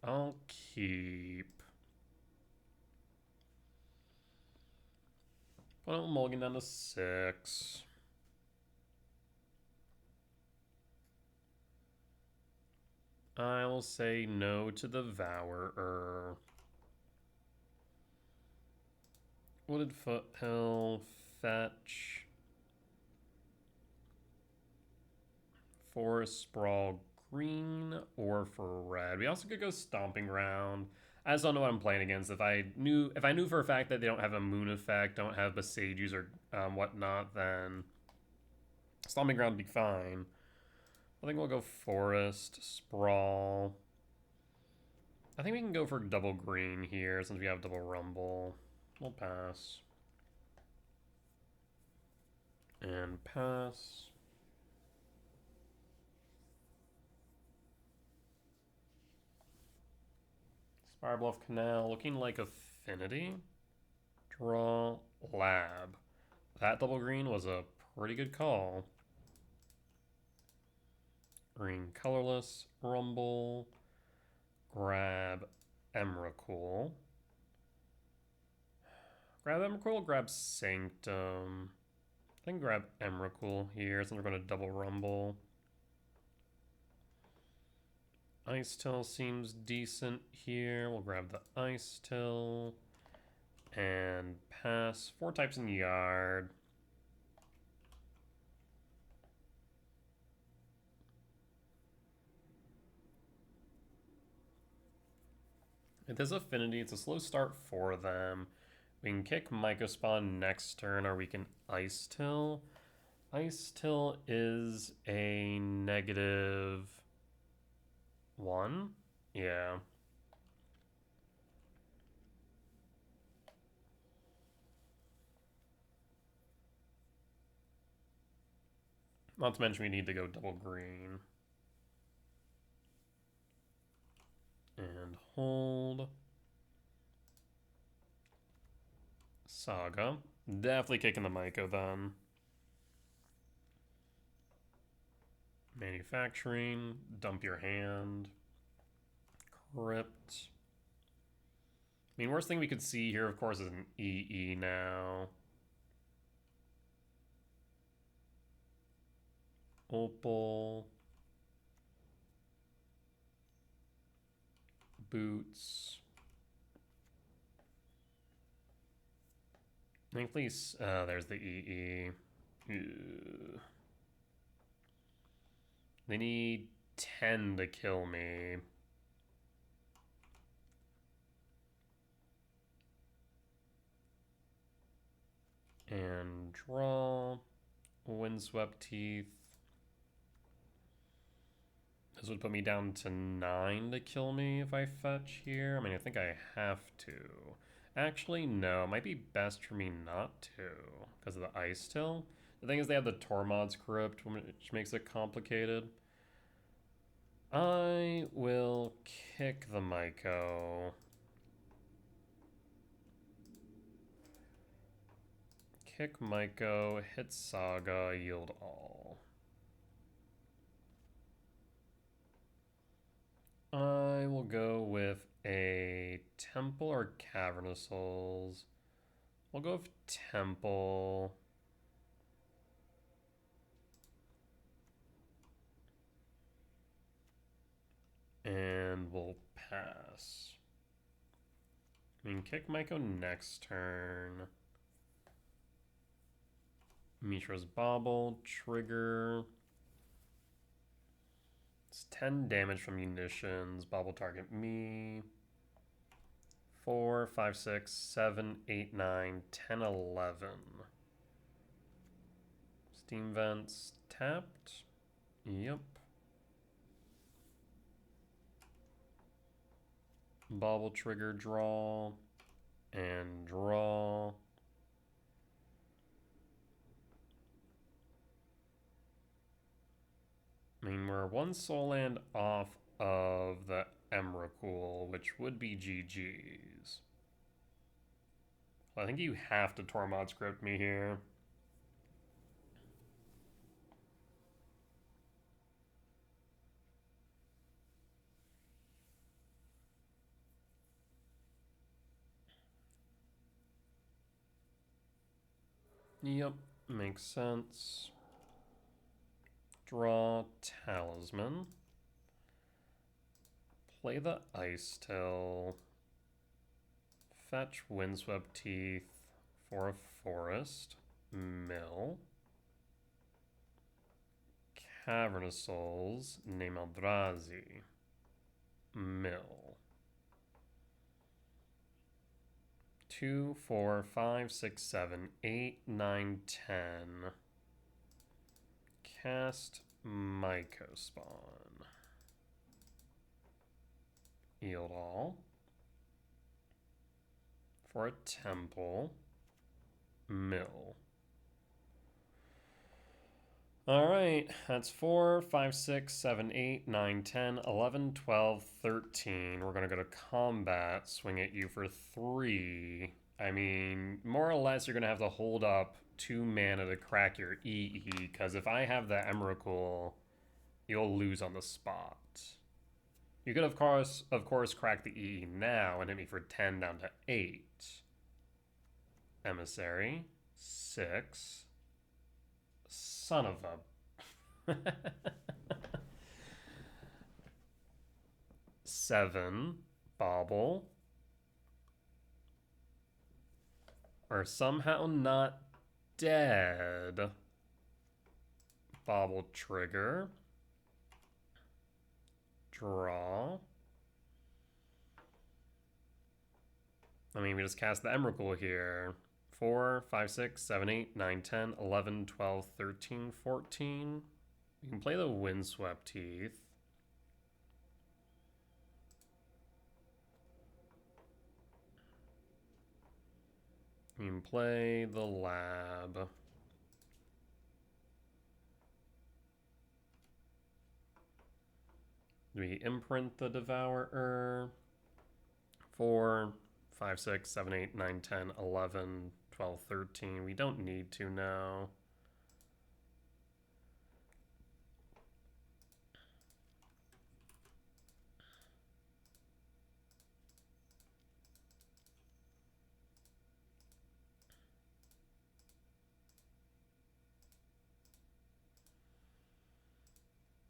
I'll keep. Put Mulligan down to 6. I will say no to the Devourer. Wooded Foothill, fetch. Forest Sprawl green or for red. We also could go Stomping Ground. I just don't know what I'm playing against. If I knew for a fact that they don't have a moon effect, don't have Besages or whatnot, then Stomping Ground would be fine. I think we'll go Forest, Sprawl. I think we can go for double green here since we have double Rumble. We'll pass. And pass. Spirebluff Canal, looking like Affinity. Draw Lab. That double green was a pretty good call. Green colorless, Rumble. Grab Emrakul. Grab Emrakul, grab Sanctum. I think grab Emrakul here since we're going to double Rumble. Ice Till seems decent here. We'll grab the Ice Till. And pass. 4 types in Yard. It is Affinity. It's a slow start for them. We can kick Mycospawn next turn, or we can Ice Till. Ice Till is a -1. Yeah. Not to mention we need to go double green. And hold. Saga. Definitely kicking the Myco then. Manufacturing. Dump your hand. Crypt. I mean, worst thing we could see here, of course, is an EE now. Opal. Boots. Thankfully, there's the EE. Ew. They need 10 to kill me. And draw. Windswept Teeth. This would put me down to 9 to kill me if I fetch here. I mean, I think I have to. Actually, no. It might be best for me not to because of the Ice Still. The thing is they have the Tormod's Crypt, which makes it complicated. I will kick the Myco. Kick Myco, hit Saga, yield all. I will go with a Temple or Cavernous Souls. We'll go with Temple. And we'll pass. I mean, kick Myco next turn. Mishra's Bauble, trigger. It's 10 damage from munitions. Bauble target me. 4, 5, 6, 7, 8, 9, 10, 11. Steam Vents tapped. Yep. Bauble trigger, draw. And draw. I mean, we're one soul land off of the Emrakul, which would be GG's. Well, I think you have to Tormod script me here. Yep, makes sense. Draw Talisman. Play the Ice Till. Fetch Windswept Teeth for a forest. Mill. Cavernous Souls. Name Eldrazi. Mill. 2, 4, 5, 6, 7, 8, 9, 10. Cast Myco Spawn. Yield all. For a temple. Mill. Alright, that's 4, 5, 6, 7, 8, 9, 10, 11, 12, 13. We're going to go to combat, swing at you for 3. I mean, more or less, you're going to have to hold up 2 mana to crack your EE, because if I have the Emrakul, you'll lose on the spot. You could, of course, crack the EE now and hit me for 10 down to 8. Emissary, 6. Son of a... 7. Bauble. Are somehow not dead. Bauble trigger. Draw. I mean, we just cast the Emrakul here. 4, 5, 6, 7, 8, 9, 10, 11, 12, 13, 14. We can play the Windswept Teeth. We can play the Lab. We imprint the Devourer. 4, 5, 6, 7, 8, 9, 10, 11, 12, 13. We don't need to now.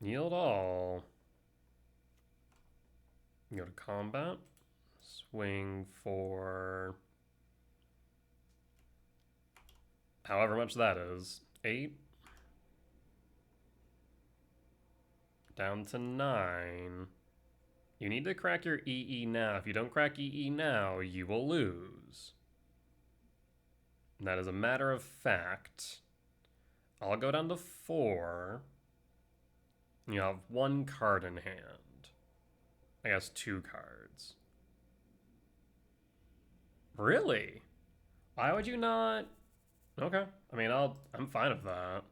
Yield all. Go to combat. Swing for however much that is. 8. Down to 9. You need to crack your EE now. If you don't crack EE now, you will lose. And that is a matter of fact. I'll go down to 4. You have 1 card in hand. I guess 2 cards. Really? Why would you not? Okay. I mean, I'm fine with that.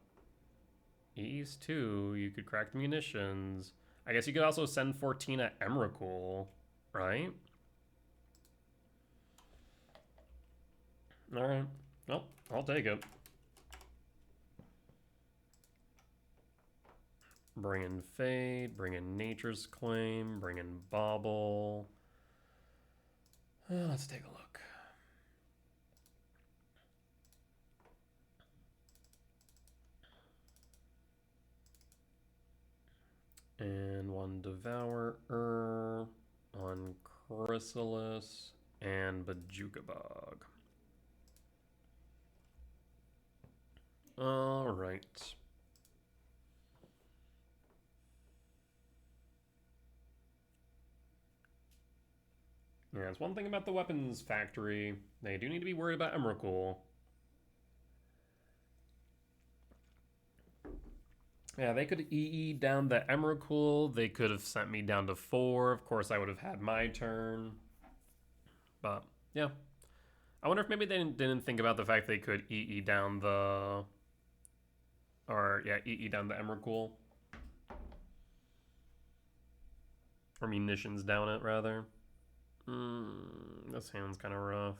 Ease 2, you could crack the munitions. I guess you could also send 14 at Emrakul, right? Alright. Well, I'll take it. Bring in Fade, bring in Nature's Claim, bring in Bauble. Let's take a look. And 1 Devourer, 1 Chrysalis, and Bajukabog. Alright. Yeah, it's one thing about the weapons factory. They do need to be worried about Emrakul. Yeah, they could EE down the Emrakul. They could have sent me down to 4. Of course, I would have had my turn. But, yeah. I wonder if maybe they didn't think about the fact they could EE down the... Or, yeah, EE down the Emrakul. Or munitions down it, rather. This hand's kind of rough.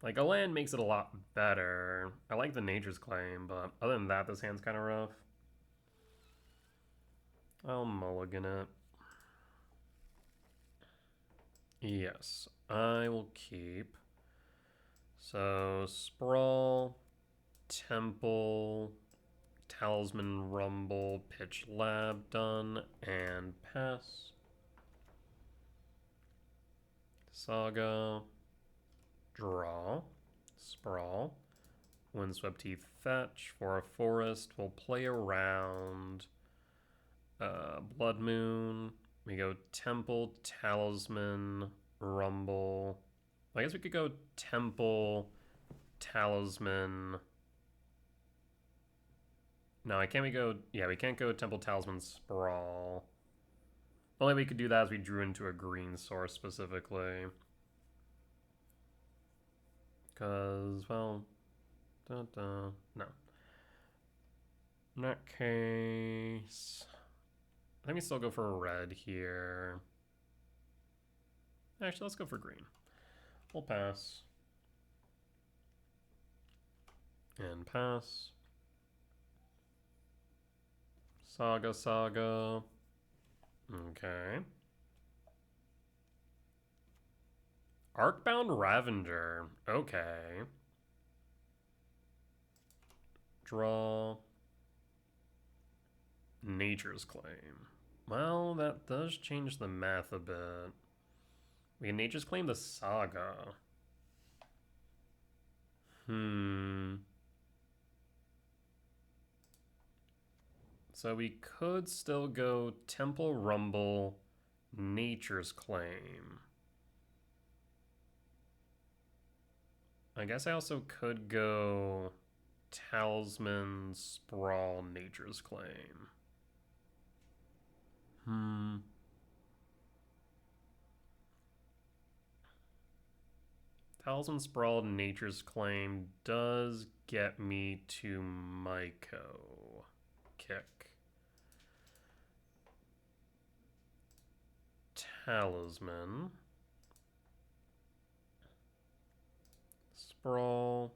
Like, a land makes it a lot better. I like the Nature's Claim, but other than that, this hand's kind of rough. I'll mulligan it. Yes, I will keep. So, Sprawl, Temple, Talisman, Rumble, Pitch Lab done, and pass. Saga, draw, Sprawl, Windswept Teeth fetch for a forest. We'll play around. Blood Moon. We go Temple, Talisman, Rumble. I guess we could go Temple, Talisman. No, I can't. We go. Yeah, we can't go Temple, Talisman, Sprawl. Only way we could do that is we drew into a green source specifically. Because, well, no. In that case, I think we still go for a red here. Actually, let's go for green. We'll pass. And pass. Saga. Okay. Arcbound Ravenger. Okay. Draw. Nature's Claim. Well, that does change the math a bit. We can Nature's Claim the Saga. So we could still go Temple Rumble, Nature's Claim. I guess I also could go Talisman, Sprawl, Nature's Claim. Talisman, Sprawl, Nature's Claim does get me to Myco. Kick. Talisman. Sprawl.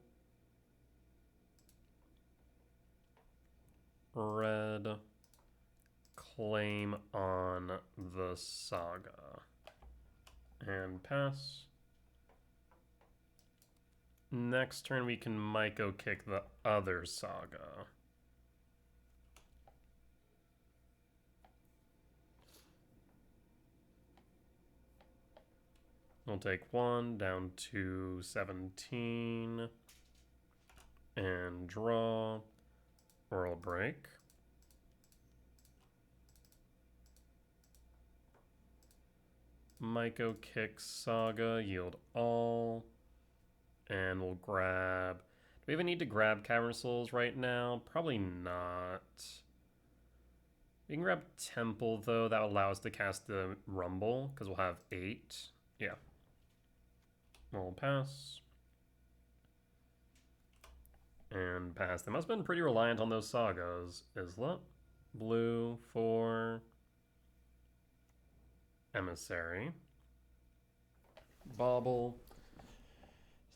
Red. Claim on the Saga. And pass. Next turn we can MTGO kick the other Saga. We'll take 1 down to 17 and draw. World Break. MTGO kick Saga, yield all. And we'll grab... Do we even need to grab Cavern Souls right now? Probably not. We can grab Temple, though. That will allow us to cast the Rumble, because we'll have 8. Yeah. We'll pass. And pass. They must have been pretty reliant on those Sagas. Isla. Blue for... Emissary. Bauble.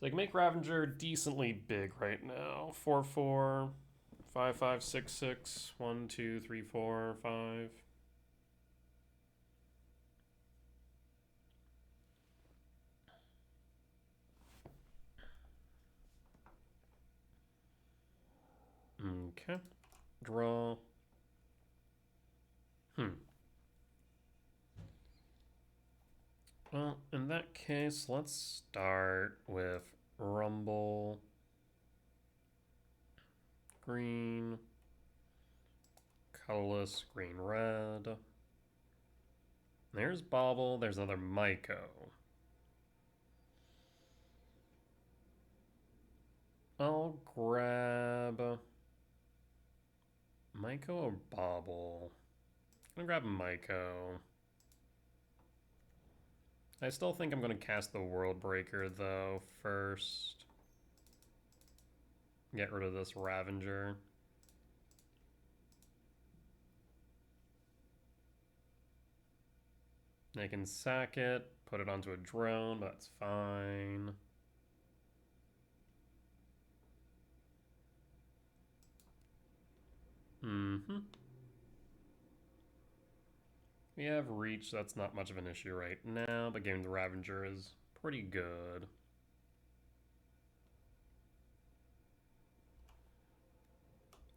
So I can make Ravager decently big right now. 4/4, 5/5, 6/6, 1, 2, 3, 4, 5. Okay. Draw. Well, in that case, let's start with Rumble. Green. Colorless, green, red. There's Bauble. There's another MTGO. I'll grab MTGO or Bauble. I'm gonna grab MTGO. I still think I'm gonna cast the World Breaker though first. Get rid of this Ravager. I can sack it, put it onto a drone, but that's fine. We have reach, so that's not much of an issue right now, but getting the Ravager is pretty good.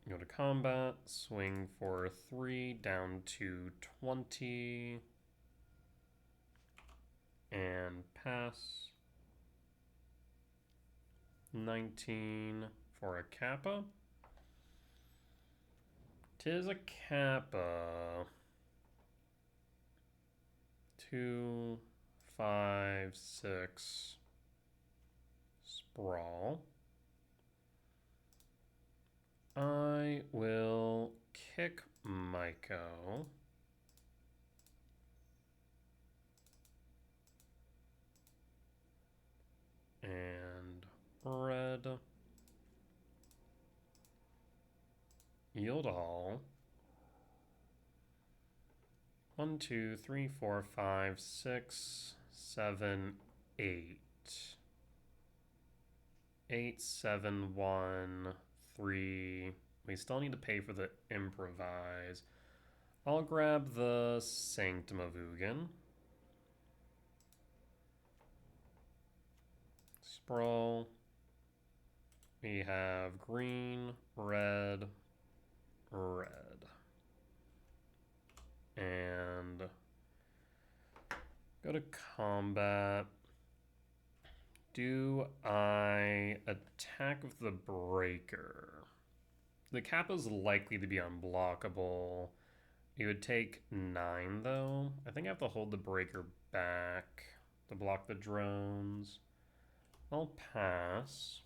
Go to combat, swing for 3, down to 20, and pass. 19 for a Kappa. 'Tis a Kappa. 2, 5, 6. Sprawl. I will kick MTGO. And red. Yield all. 1, 2, 3, 4, 5, 6, 7, 8. 8, 7, 1, 3. We still need to pay for the improvise. I'll grab the Sanctum of Ugin. Sprawl. We have green, red, red. And go to combat. Do I attack with the Breaker? The Kappa's likely to be unblockable. You would take 9 though. I think I have to hold the Breaker back to block the drones. I'll pass.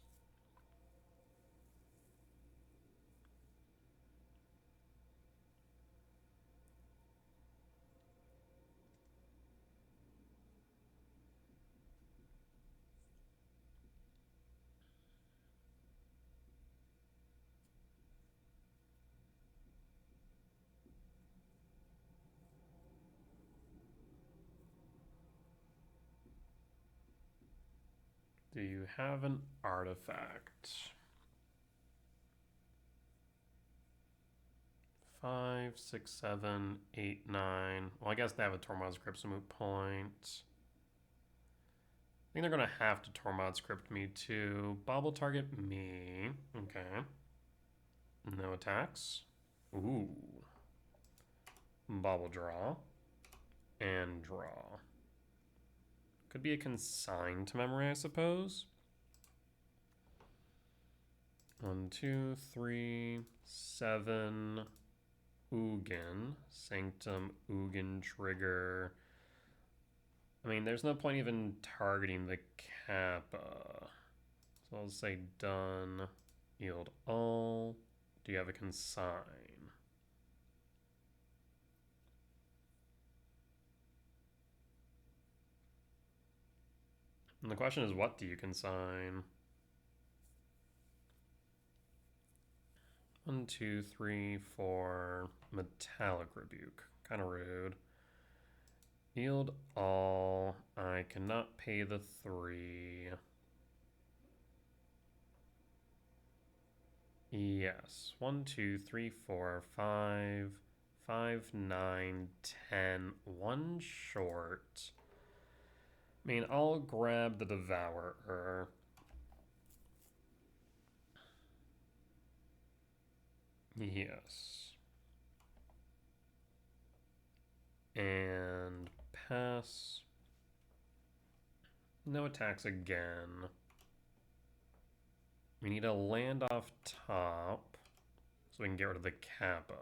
Do you have an artifact? 5, 6, 7, 8, 9. Well, I guess they have a Tormod's Crypt, so moot point. I think they're going to have to Tormod's Crypt me too. Bobble target me. Okay. No attacks. Ooh. Bobble draw. And draw. Could be a consign to memory, I suppose. 1, 2, 3, 7. Ugin. Sanctum Ugin trigger. I mean, there's no point even targeting the Kappa. So I'll say done. Yield all. Do you have a consign? And the question is, what do you consign? 1, 2, 3, 4. Metallic Rebuke. Kind of rude. Yield all. I cannot pay the 3. Yes. 1, 2, 3, 4, 5. 5, 9, 10. 1 short. I mean, I'll grab the Devourer. Yes. And pass. No attacks again. We need a land off top so we can get rid of the Kappa.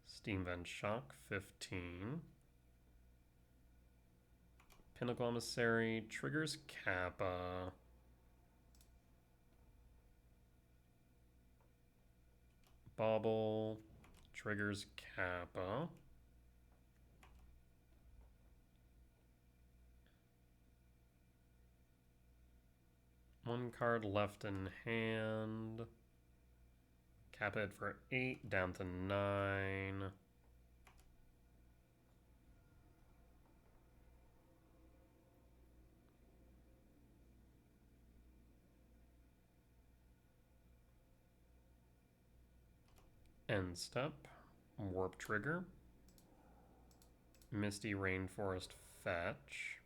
Steam Vent Shock, 15. Pinnacle Emissary triggers Kappa. Bauble triggers Kappa. One card left in hand. Kappa it for 8, down to 9. End step. Warp trigger. Misty Rainforest fetch.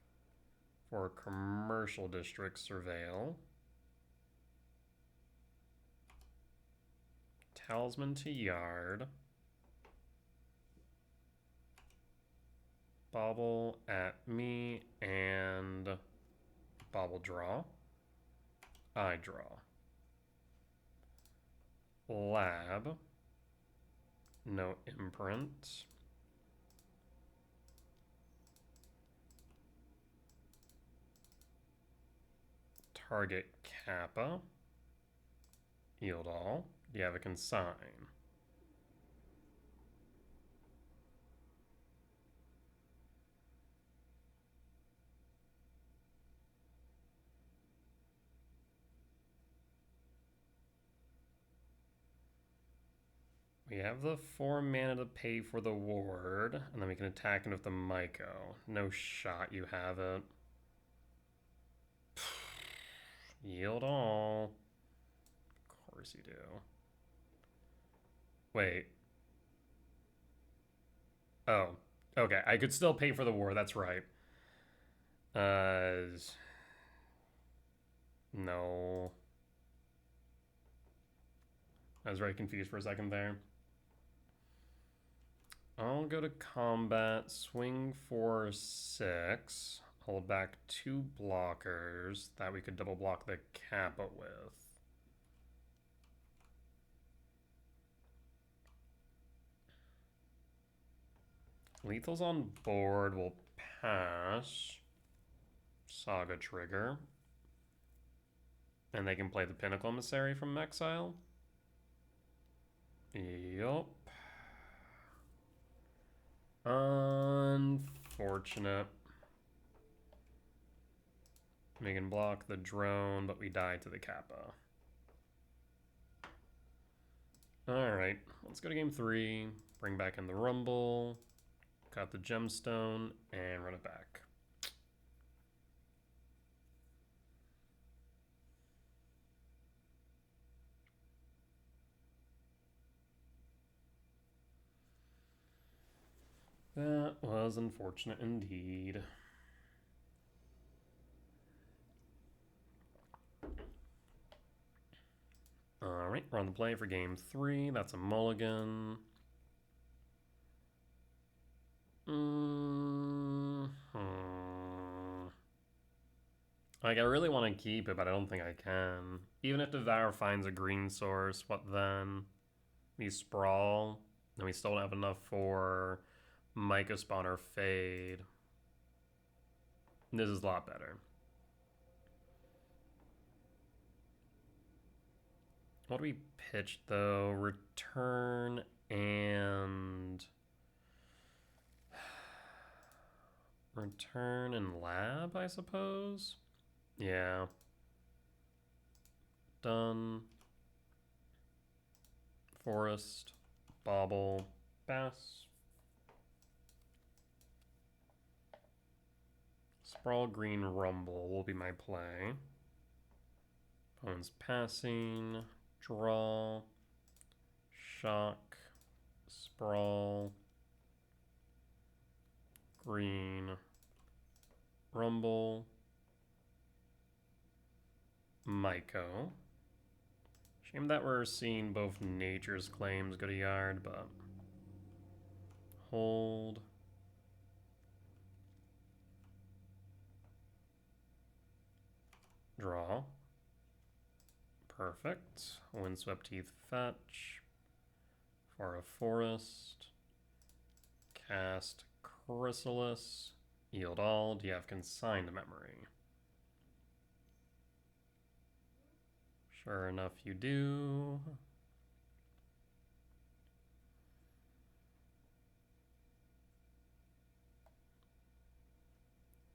For Commercial District Surveil. Talisman to Yard. Bobble at me and Bobble draw. I draw. Lab. No imprint. Target Kappa. Yield all. Do you have a consign? We have the 4 mana to pay for the ward, and then we can attack it with the Myco. No shot you have it. Yield all. Of course you do. Wait. Oh. Okay, I could still pay for the war, that's right. No. I was very confused for a second there. I'll go to combat, swing for 6, hold back 2 blockers that we could double block the Kappa with. Lethal's on board, we'll pass. Saga trigger. And they can play the Pinnacle Emissary from exile. Yup. Unfortunate. We can block the drone, but we die to the Kappa. Alright, let's go to game 3. Bring back in the Rumble. Got the Gemstone, and run it back. That was unfortunate indeed. Alright, we're on the play for game 3. That's a mulligan. Like, I really want to keep it, but I don't think I can. Even if Devour finds a green source, what then? We sprawl, and we still don't have enough for Myco Spawn or Fade. This is a lot better. What do we pitch, though? Return and... Return and Lab, I suppose? Yeah. Done. Forest. Bauble. Bass. Sprawl Green Rumble will be my play. Opponent's passing. Draw. Shock. Sprawl. Green. Rumble. Myco. Shame that we're seeing both Nature's Claims go to yard, but... Hold. Draw. Perfect. Windswept Heath fetch. For a forest. Cast Chrysalis. Yield all. Do you have Consigned Memory? Sure enough, you do.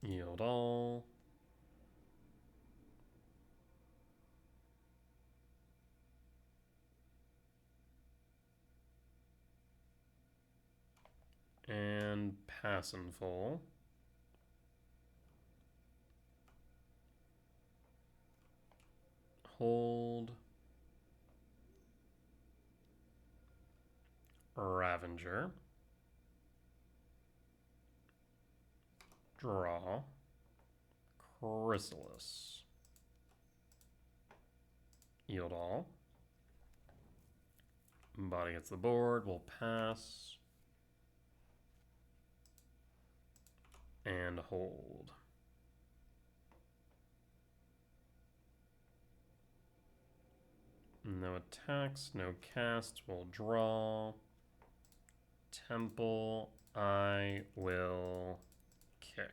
Yield all. And pass in full. Hold. Ravager. Draw. Chrysalis. Yield all. Body hits the board. We'll pass. And hold. No attacks, no cast. We'll draw. Temple. I will kick.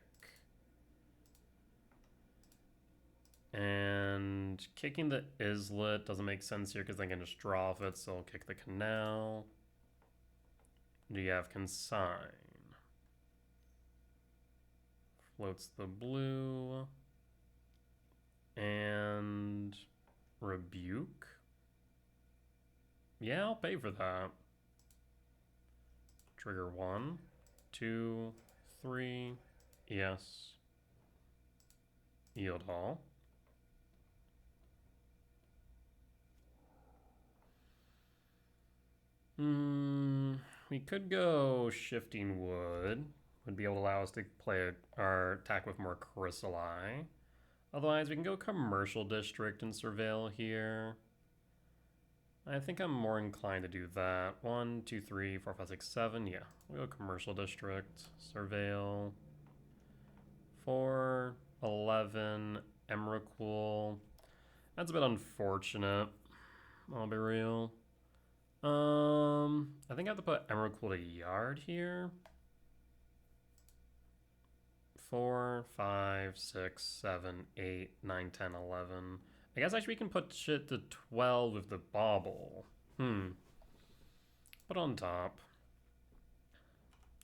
And kicking the Islet doesn't make sense here because I can just draw off it, so I'll kick the Canal. Do you have Consign? Floats the blue. And Rebuke. Yeah, I'll pay for that. Trigger 1, 2, 3. Yes. Yield all. We could go Shifting Wood. Would be able to allow us to play our attack with more Chrysali. Otherwise, we can go Commercial District and Surveil here. I think I'm more inclined to do that. 1, 2, 3, 4, 5, 6, 7. Yeah, we'll go Commercial District, Surveil. 4, 11, Emrakul. That's a bit unfortunate. I'll be real. I think I have to put Emrakul to yard here. 4, 5, 6, 7, 8, 9, 10, 11. I guess actually we can put shit to 12 with the bauble. Put on top.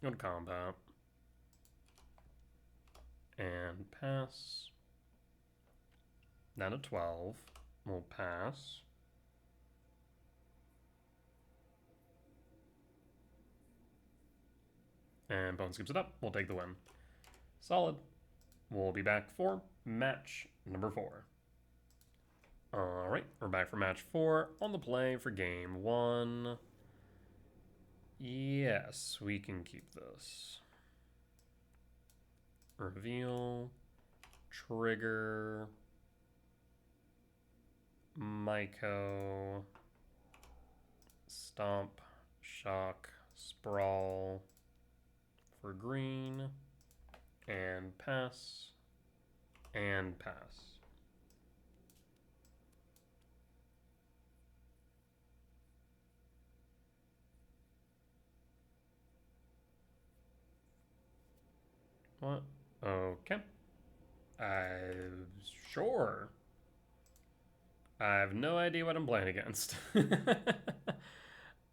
Go to combat. And pass. Down to 12. We'll pass. And Bone scoops it up. We'll take the win. Solid. We'll be back for match number 4. Alright, we're back for match 4 on the play for game 1. Yes, we can keep this. Reveal, trigger, Myco, stomp, shock, sprawl for green, and pass, and pass. What? Okay. Sure. I have no idea what I'm playing against.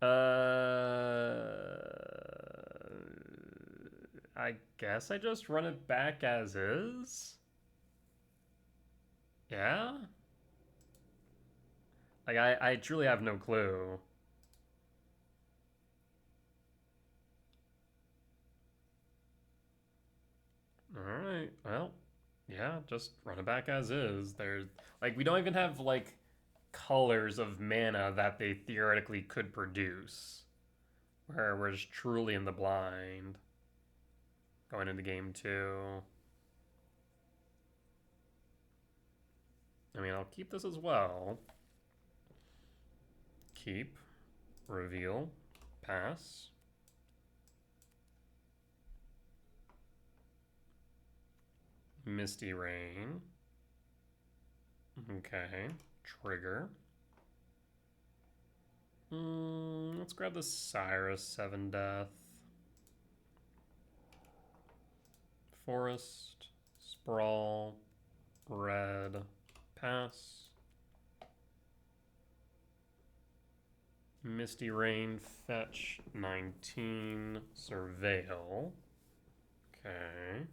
I guess I just run it back as is? Yeah? Like, I truly have no clue. Alright, well, yeah, just run it back as is. There's, like, we don't even have, like, colors of mana that they theoretically could produce. Where we're just truly in the blind going into game two. I mean, I'll keep this as well. Keep, reveal, pass. Misty Rain. Okay, trigger. Let's grab the Cyrus 7 Death. Forest, Sprawl, red, pass. Misty Rain, fetch, 19, surveil. Okay.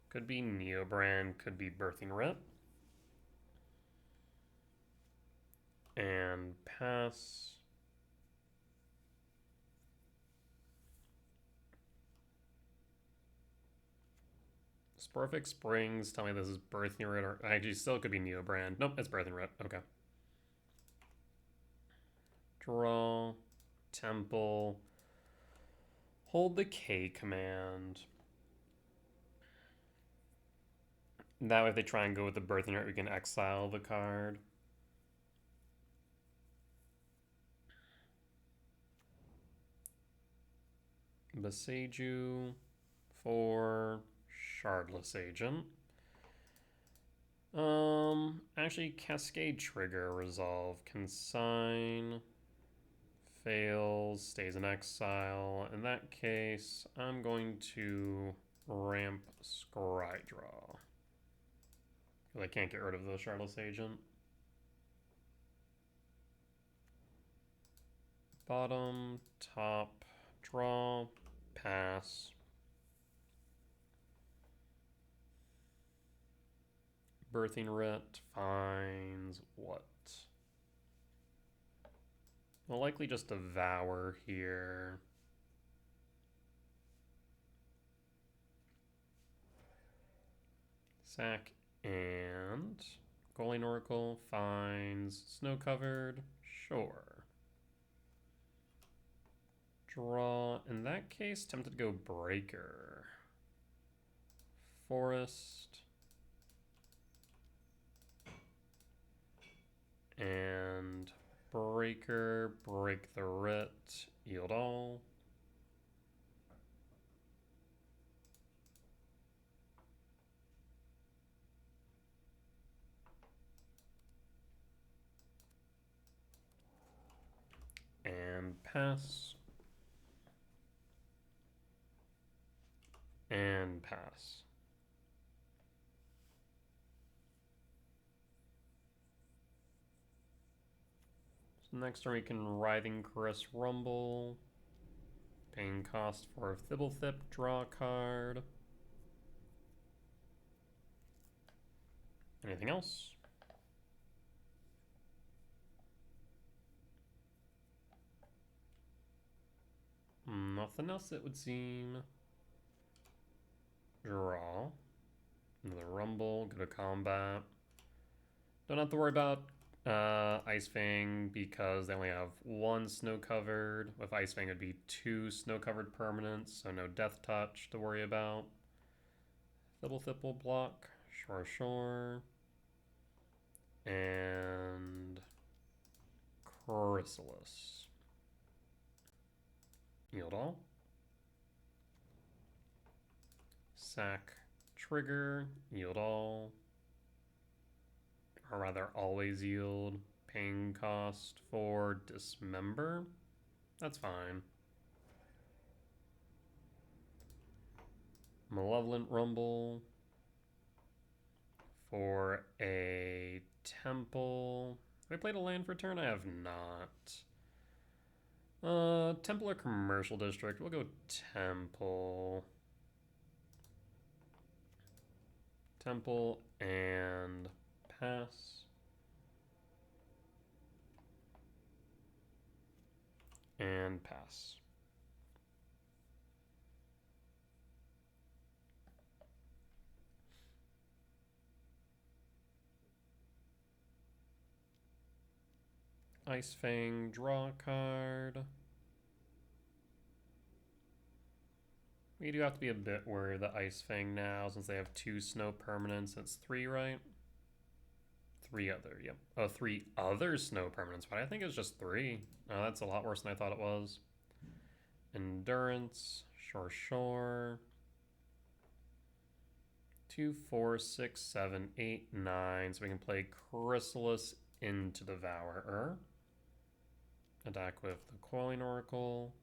Could be Neobrand, could be Birthing Rip. And pass. Sporfic Springs, tell me this is Birthing Rip, or actually still could be Neobrand. Nope, it's Birthing Rip. Okay. Draw, Temple, hold the K command. That way if they try and go with the Birthing Rip, we can exile the card. Beseiju for Shardless Agent. Actually, Cascade Trigger, Resolve, Consign, fails, stays in exile. In that case, I'm going to ramp Scrydraw. Because I can't get rid of the Shardless Agent. Bottom, top, draw, pass. Birthing Rip finds what? We'll likely just Devour here. Sack and Golden Oracle finds Snow Covered. Sure. Draw. In that case, tempted to go Breaker. Forest. And Breaker, break the writ, yield all. And pass. And pass. So next turn we can Writhing Caress Rumble. Paying cost for Thibblethip, draw a card. Anything else? Nothing else, it would seem. Draw. Another Rumble, go to combat. Don't have to worry about Ice Fang because they only have one snow covered. With Ice Fang, it'd be two snow covered permanents, so no Death Touch to worry about. Thibble Thipple block, sure. And Chrysalis. Yield all. Sack trigger, yield all. Or rather, always yield. Paying cost for Dismember. That's fine. Malevolent Rumble for a Temple. Have I played a land for turn? I have not. Temple or Commercial District? We'll go Temple. Temple and pass. And pass. Ice Fang, draw a card. We do have to be a bit wary of the Ice Fang now, since they have two snow permanents. It's three, right? Three other, yep. Oh, three other snow permanents, but I think it's just three. Oh, that's a lot worse than I thought it was. Endurance, sure. 2, 4, 6, 7, 8, 9. So we can play Chrysalis into Devourer. Attack with the Coiling Oracle.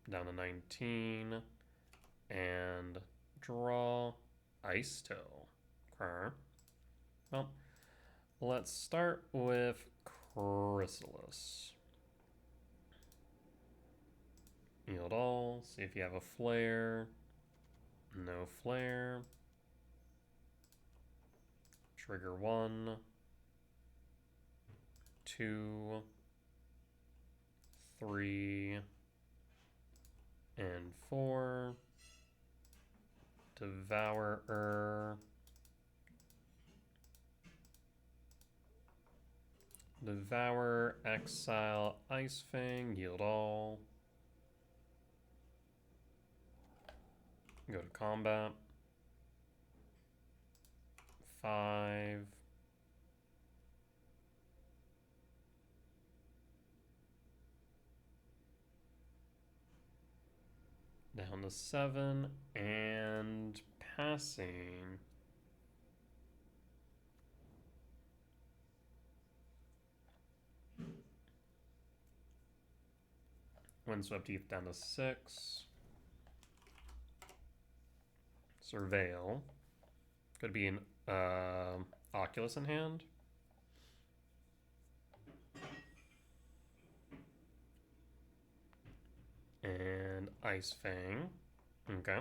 Down to 19. And draw Ice Till. Okay. Well, let's start with Chrysalis. Yield all. See if you have a flare. No flare. Trigger 1, 2, 3, and 4. Devourer. Devour, exile, Ice Fang, yield all. Go to combat. 5. Down to 7 and passing. Windswept Heath down to 6. Surveil. Could be an Oculus in hand. And Ice Fang. Okay.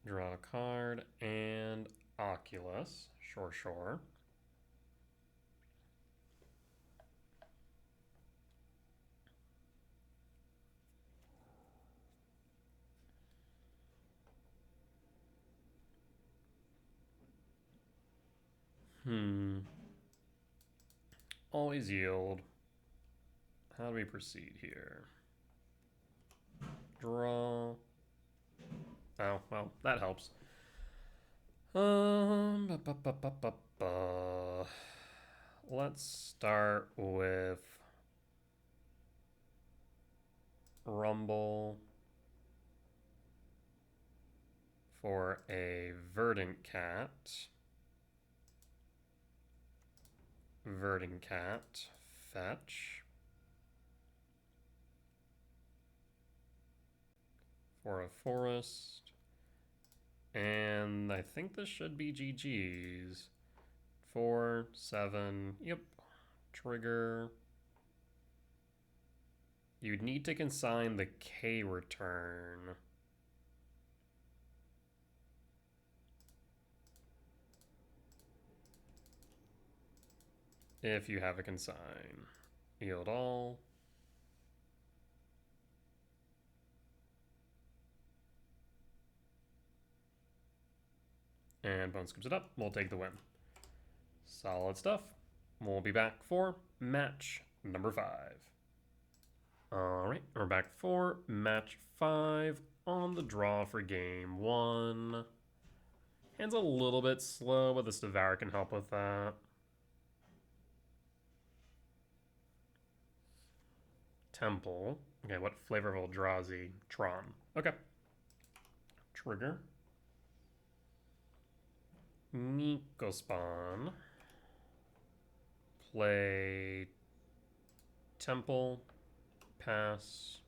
Draw a card and Oculus. Sure. Always yield. How do we proceed here? Draw. Oh, well, that helps. Let's start with Rumble for a Verdant Cat. Verdant Cat, fetch. For a forest. And I think this should be GG's. 4, 7, yep. Trigger. You'd need to consign the K return. If you have a consign. Yield all. And Bone scoops it up. We'll take the win. Solid stuff. We'll be back for match number 5. Alright, we're back for match 5 on the draw for game 1. Hand's a little bit slow, but this Devour can help with that. Temple. Okay, what flavor of Eldrazi Tron? Okay. Trigger. Nico spawn. Play Temple. Pass.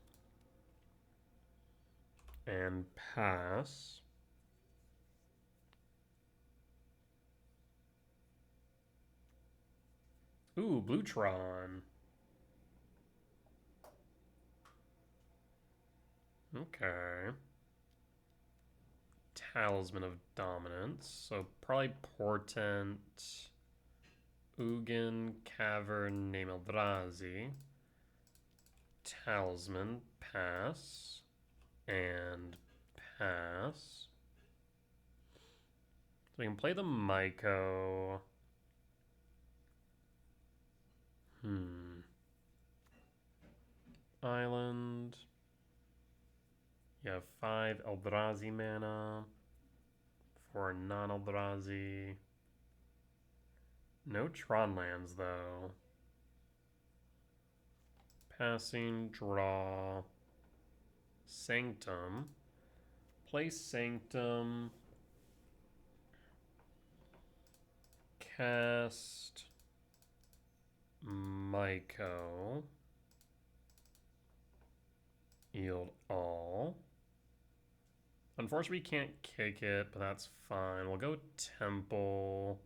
And pass. Ooh, Blue Tron. Okay. Talisman of Dominance. So probably Portent, Ugin, Cavern, Name Eldrazi. Talisman, pass. And pass. So we can play the Myco. Island. You have 5 Eldrazi mana. 4 non-Eldrazi. No Tron lands, though. Passing, draw. Sanctum. Play Sanctum. Cast Myco. Yield all. Unfortunately, we can't kick it, but that's fine. We'll go Temple.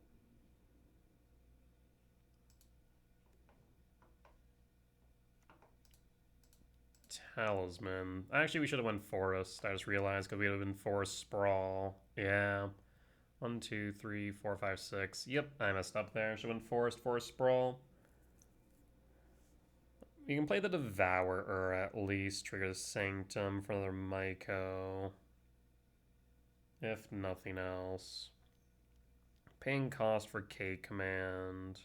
Talisman. Actually, we should have went Forest. I just realized because we would have been Forest Sprawl. Yeah. 1, 2, 3, 4, 5, 6. Yep, I messed up there. Should have went Forest Sprawl. You can play the Devourer at least. Trigger the Sanctum for another Myco. If nothing else. Paying cost for K command.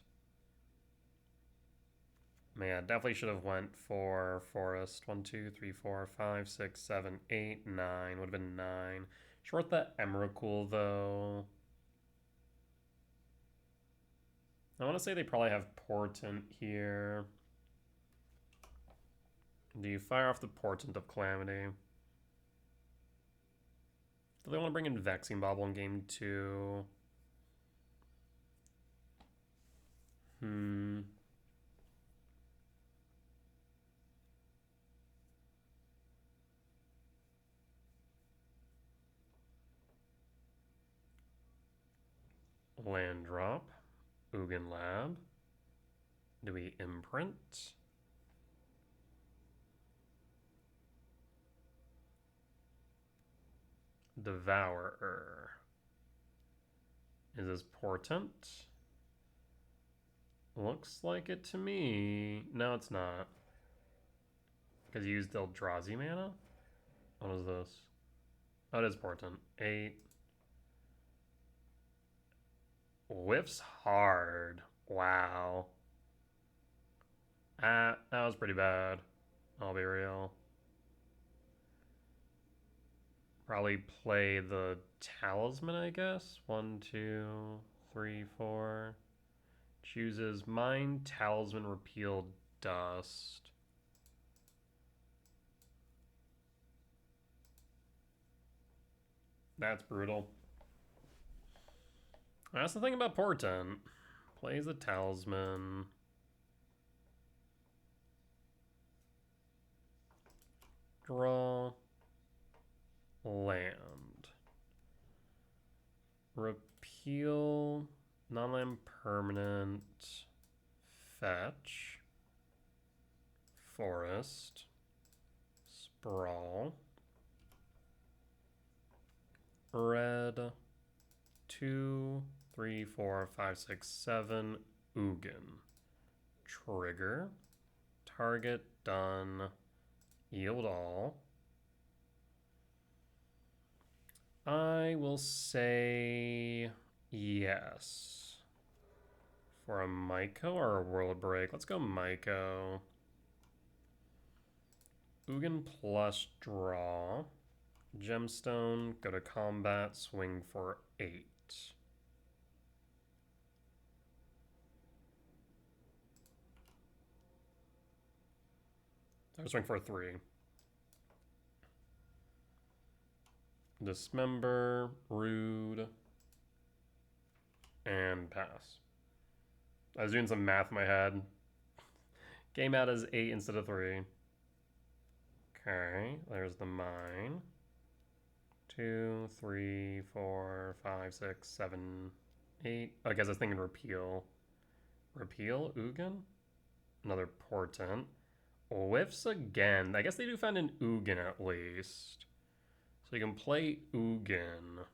Man, definitely should have went for Forest. 1, 2, 3, 4, 5, 6, 7, 8, 9. Would have been 9. Short the Emrakul, though. I want to say they probably have Portent here. Do you fire off the Portent of Calamity? Do they want to bring in Vexing Bauble in game 2? Land drop. Ugin Lab. Do we imprint? Devourer. Is this Portent? Looks like it to me. No, it's not. Because you used Eldrazi mana? What is this? Oh, it is Portent. 8. Whiffs hard. Wow. That was pretty bad. I'll be real. Probably play the Talisman, I guess. 1, 2, 3, 4. Chooses Mine, Talisman, Repeal, Dust. That's brutal. That's the thing about Portent. Plays the Talisman. Draw. Land. Repeal. Non-land permanent. Fetch. Forest. Sprawl. Red. 2, 3, 4, 5, 6, 7. Ugin. Trigger. Target. Done. Yield all. I will say yes. For a Myco or a World Break? Let's go Myco. Ugin plus draw. Gemstone, go to combat, swing for 8. Or swing for 3. Dismember, Rude, and pass. I was doing some math in my head. Game out as 8 instead of 3. Okay, there's the mine. 2, 3, 4, 5, 6, 7, 8. I guess I was thinking repeal. Repeal, Ugin? Another portent. Whiffs again. I guess they do find an Ugin at least. So you can play Ugin.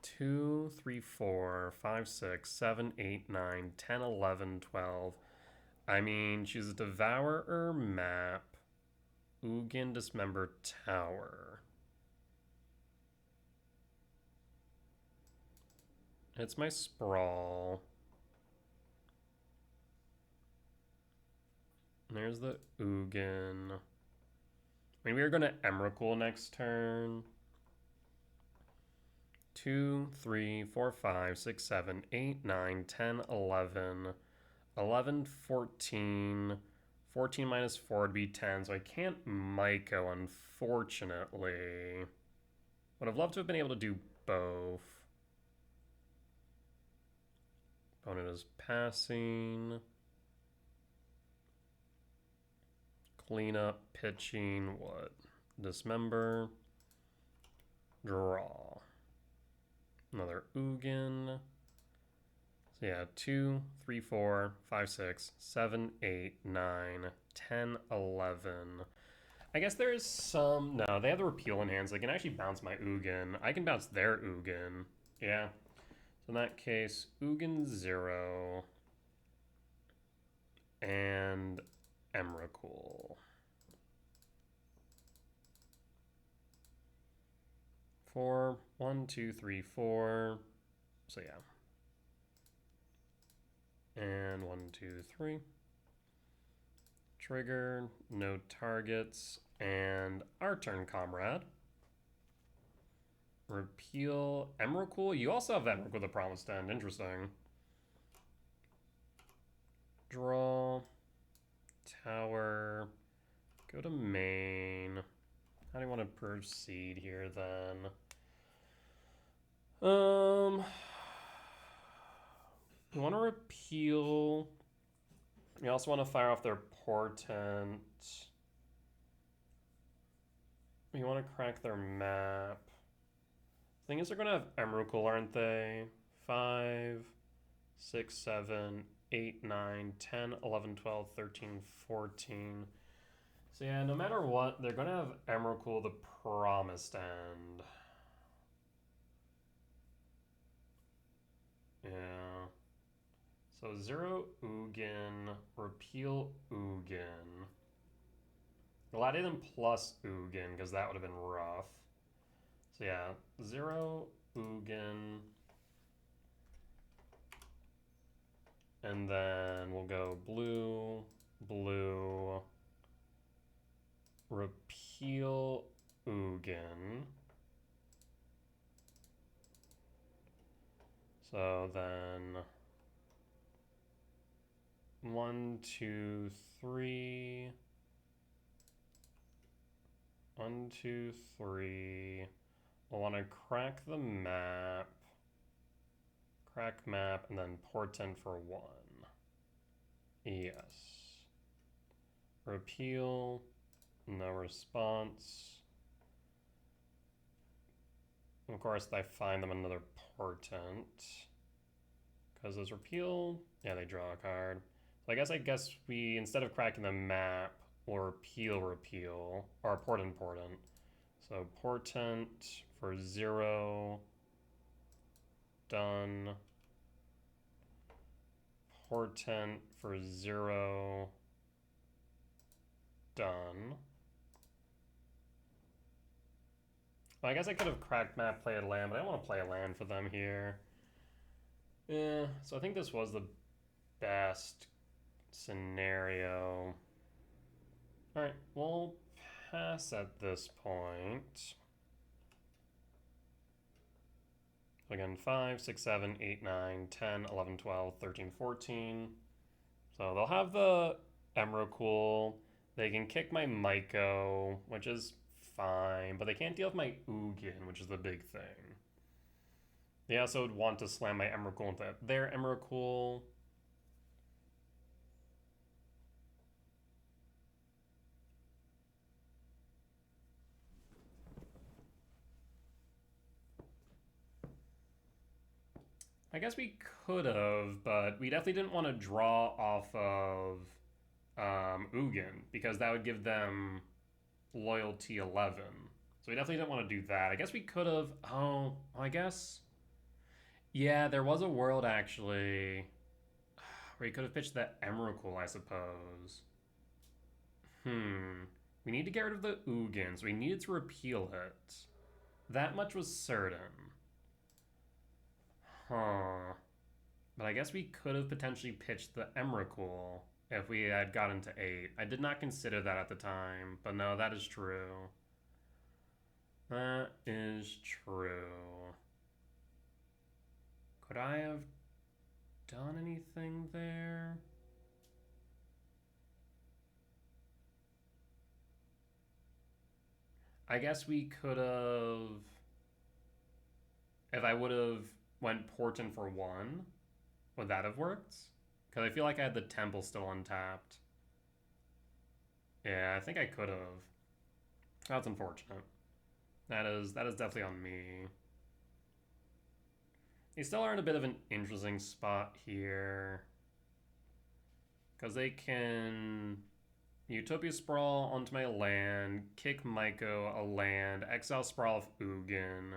2, 3, 4, 5, 6, 7, 8, 9, 10, 11, 12. I mean, choose a Devourer map. Ugin, Dismember, Tower. It's my Sprawl. There's the Ugin. I mean, we are going to Emrakul next turn. 2, 3, 4, 5, 6, 7, 8, 9, 10, 11. 11, 14. 14 minus 4 would be 10, so I can't Myco, unfortunately. Would have loved to have been able to do both. Opponent is passing. Cleanup, pitching, what? Dismember. Draw. Another Ugin. So yeah, 2, 3, 4, 5, 6, 7, 8, 9, 10, 11. I guess there is some... No, they have the repeal in hand, so they can actually bounce my Ugin. I can bounce their Ugin. Yeah. So in that case, Ugin 0. And Emrakul. 4, 1, 2, 3, 4. So yeah. And 1, 2, 3. Trigger, no targets, and our turn, comrade. Repeal Emrakul. You also have Emrakul the Promised End. Interesting. Draw. Tower. Go to main. How do you want to proceed here then? You want to repeal. You also want to fire off their portent. You want to crack their map. Thing is, they're going to have Emrakul, aren't they? 5, 6, 7, 8, 9, 10, 11, 12, 13, 14. So yeah, no matter what, they're going to have Emrakul the Promised End. Yeah. So 0 Ugin, repeal Ugin. Gladiate them plus Ugin, because that would have been rough. So yeah, 0 Ugin. And then we'll go blue, blue, repeal Ugin. So then 1, 2, 3. 1, 2, 3. We'll want to crack the map. Crack map, and then portent for 1. Yes. Repeal. No response. Of course, I find them another portent. Because those repeal, yeah, they draw a card. So I guess we, instead of cracking the map, we'll repeal, or portent. So portent for 0. Done. Portent for 0. Done. Well, I guess I could have cracked map, played a land, but I don't want to play a land for them here. Yeah, so I think this was the best scenario. Alright, we'll pass at this point. Again, 5, 6, 7, 8, 9, 10, 11, 12, 13, 14. So they'll have the Emrakul. They can kick my Myco, which is fine, but they can't deal with my Ugin, which is the big thing. They also would want to slam my Emrakul into their Emrakul. I guess we could have, but we definitely didn't want to draw off of Ugin, because that would give them loyalty 11. So we definitely didn't want to do that. I guess we could have. Oh, I guess. Yeah, there was a world actually where you could have pitched that Emrakul, I suppose. We need to get rid of the Ugin, so we needed to repeal it. That much was certain. Huh. But I guess we could have potentially pitched the Emrakul if we had gotten to 8. I did not consider that at the time, but no, that is true. That is true. Could I have done anything there? I guess we could have... If I would have went Portent for 1, would that have worked? Because I feel like I had the Temple still untapped. Yeah, I think I could have. That's unfortunate. That is definitely on me. They still are in a bit of an interesting spot here. Because they can Utopia Sprawl onto my land, kick Myco a land, exile Sprawl of Ugin.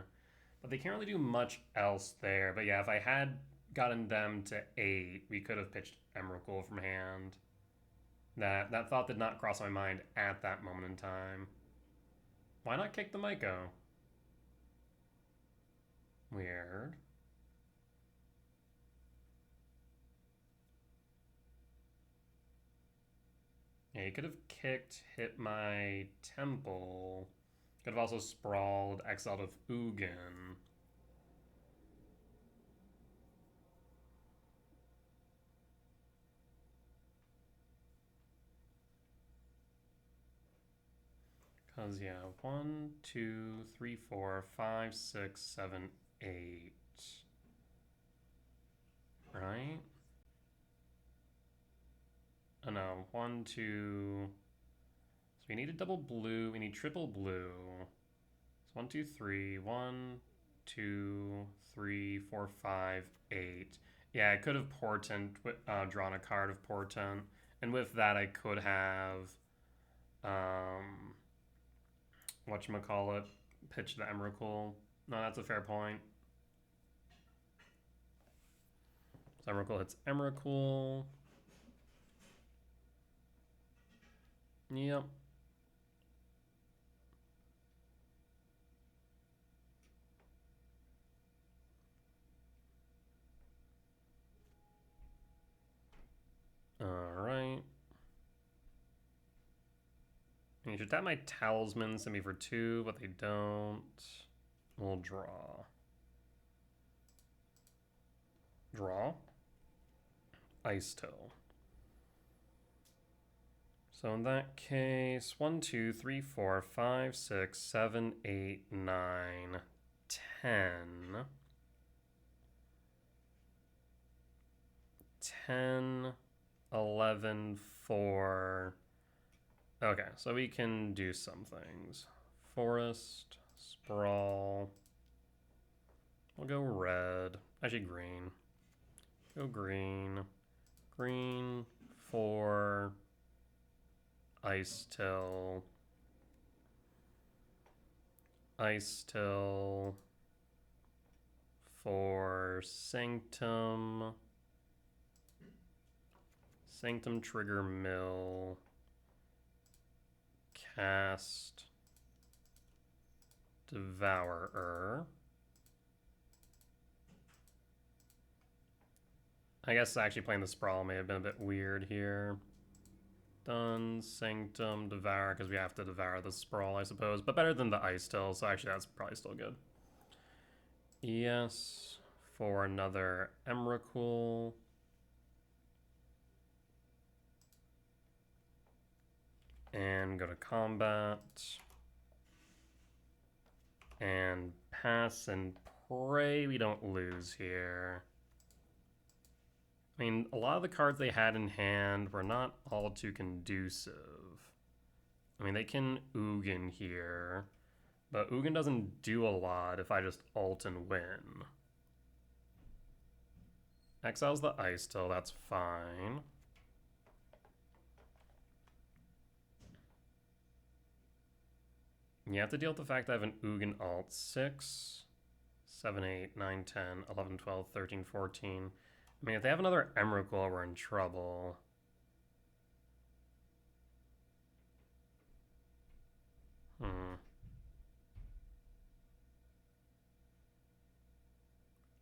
But they can't really do much else there. But yeah, if I had gotten them to 8, we could have pitched Emrakul from hand. That thought did not cross my mind at that moment in time. Why not kick the Myco? Weird. Yeah, he could have kicked, hit my Temple. Could have also sprawled, exiled of Ugin. Because, yeah, 1, 2, 3, 4, 5, 6, 7, 8. Right? Oh no, 1, 2. So we need a double blue, we need triple blue. So 1, 2, 3. 1, 2, 3, 4, 5, 8. Yeah, I could have Portent, drawn a card of Portent. And with that, I could have, whatchamacallit, pitch the Emrakul. No, that's a fair point. So Emrakul hits Emrakul. Yep. Alright. You should tap my Talisman, send me for 2, but they don't. We'll draw. Draw. Ice Till. So in that case, 1, 2, 3, 4, 5, 6, 7, 8, 9, 10. 10, 11, 4. Okay, so we can do some things. Forest, Sprawl. We'll go red. Actually, green. Go green. Green, 4. Ice Till. Ice Till. 4. Sanctum. Sanctum Trigger Mill. Cast. Devourer. I guess actually playing the Sprawl may have been a bit weird here. Done, Sanctum, Devour, because we have to devour the Sprawl, I suppose. But better than the Ice still, so actually that's probably still good. Yes, for another Emrakul. And go to combat. And pass and pray we don't lose here. I mean, a lot of the cards they had in hand were not all too conducive. I mean, they can Ugin here, but Ugin doesn't do a lot if I just ult and win. Exiles the Ice still, that's fine. You have to deal with the fact that I have an Ugin alt 6, 7, 8, 9, 10, 11, 12, 13, 14. I mean, if they have another Emrakul, we're in trouble.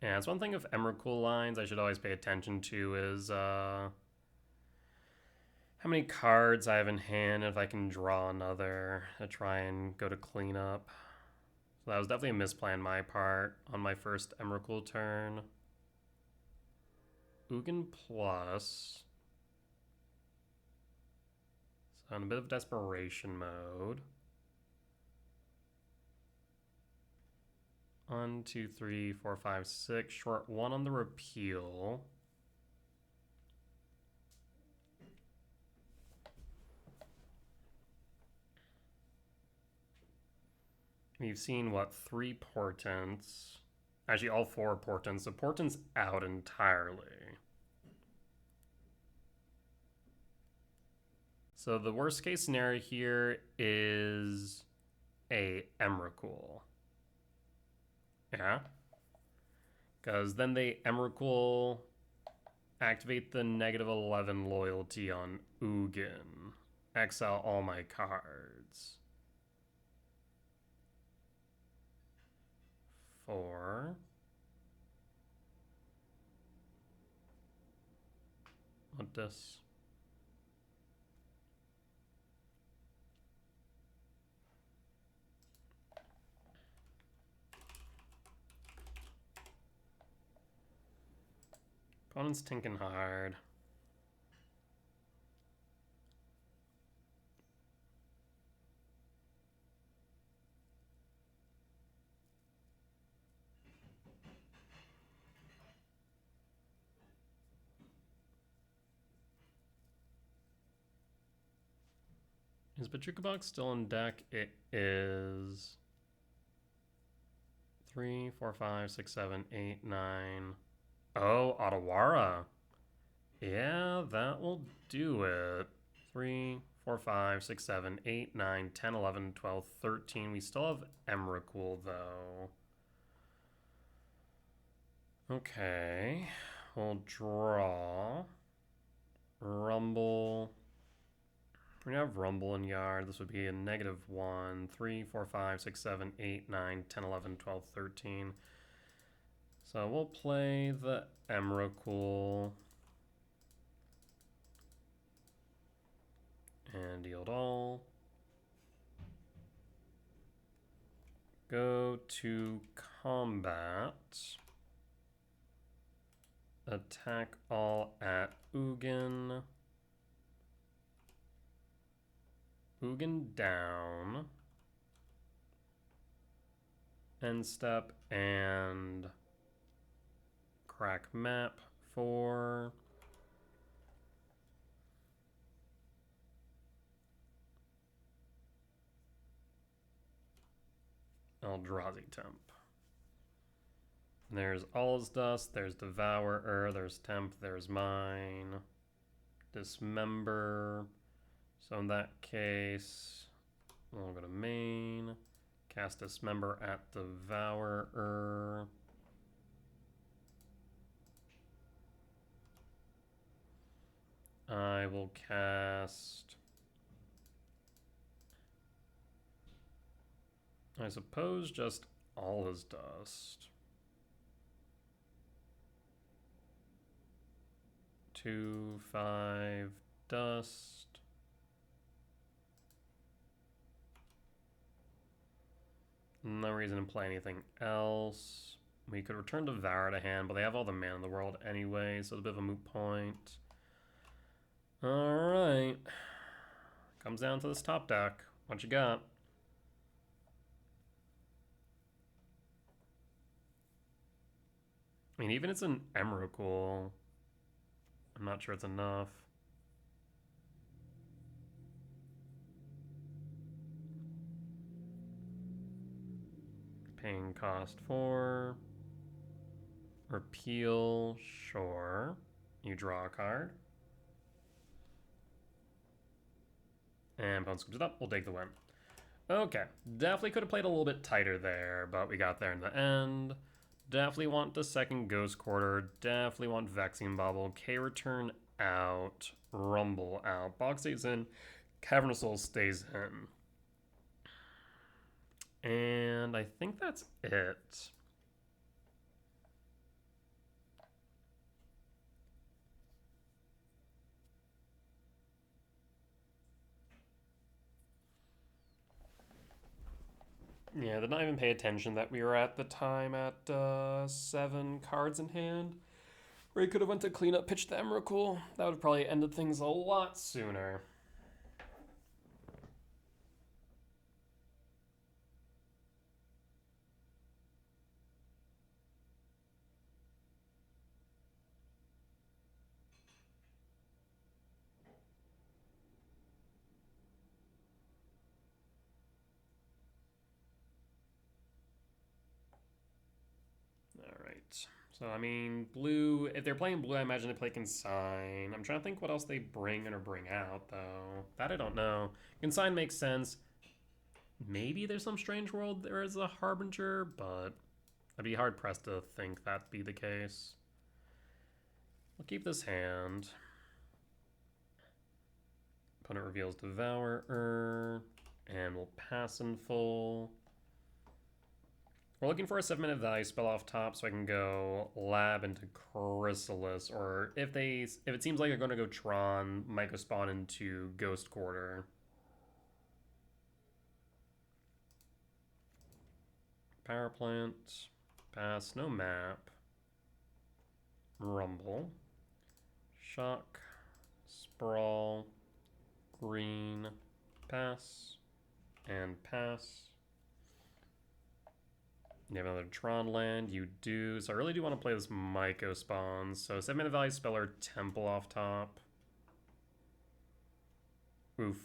Yeah, it's one thing of Emrakul lines I should always pay attention to is how many cards I have in hand, if I can draw another to try and go to cleanup. So that was definitely a misplan on my part on my first Emrakul turn. Ugin plus. So in a bit of desperation mode. 1, 2, 3, 4, 5, 6. Short 1 on the repeal. We've seen, what, 3 portents. Actually, all 4 portents. So portents out entirely. So the worst case scenario here is a Emrakul. Yeah. Because then they Emrakul activate the -11 loyalty on Ugin. Exile all my cards. 4. What this? Opponent's tinking hard. Is Bojuka Box still in deck? It is 3, 4, 5, 6, 7, 8, 9. Oh, Otawara. Yeah, that will do it. 3, 4, 5, 6, 7, 8, 9, 10, 11, 12, 13. We still have Emrakul, though. Okay. We'll draw. Rumble. We have Rumble in Yard. This would be a -1. 3, 4, 5, 6, 7, 8, 9, 10, 11, 12, 13. So we'll play the Emrakul. And yield all. Go to combat. Attack all at Ugin. Ugin down. End step and crack map for Eldrazi Temp. There's All's Dust, there's Devourer, there's Temp, there's mine. Dismember. So in that case, we'll go to main. Cast Dismember at Devourer. I will cast... I suppose just all his dust. 2, 5 dust. No reason to play anything else. We could return Devour to hand, but they have all the mana in the world anyway, so it's a bit of a moot point. Alright. Comes down to this top deck. What you got? I mean, even it's an Emrakul, I'm not sure it's enough. Paying cost 4. Repeal, sure. You draw a card. And opponent scoops it up. We'll take the win. Okay. Definitely could have played a little bit tighter there, but we got there in the end. Definitely want the second Ghost Quarter. Definitely want Vexing Bubble. K-Return out. Rumble out. Bog stays in. Cavern of Souls stays in. And I think that's it. Yeah, did not even pay attention that we were at the time at 7 cards in hand. Or he could have went to clean up, pitch the Emrakul. That would have probably ended things a lot sooner. Alright. So, I mean, blue, if they're playing blue, I imagine they play Consign. I'm trying to think what else they bring in or bring out, though. That I don't know. Consign makes sense. Maybe there's some strange world there is a Harbinger, but I'd be hard-pressed to think that'd be the case. We'll keep this hand. Opponent reveals Devourer, and we'll pass in full. We're looking for a 7-minute value spell off top, so I can go Lab into Chrysalis, or if it seems like they're going to go Tron, might go spawn into Ghost Quarter. Power Plant, pass, no map. Rumble, Shock, Sprawl, Green, pass, and pass. You have another Tron land, you do. So I really do want to play this Myco spawns. So 7-minute value speller, Temple off top. Oof.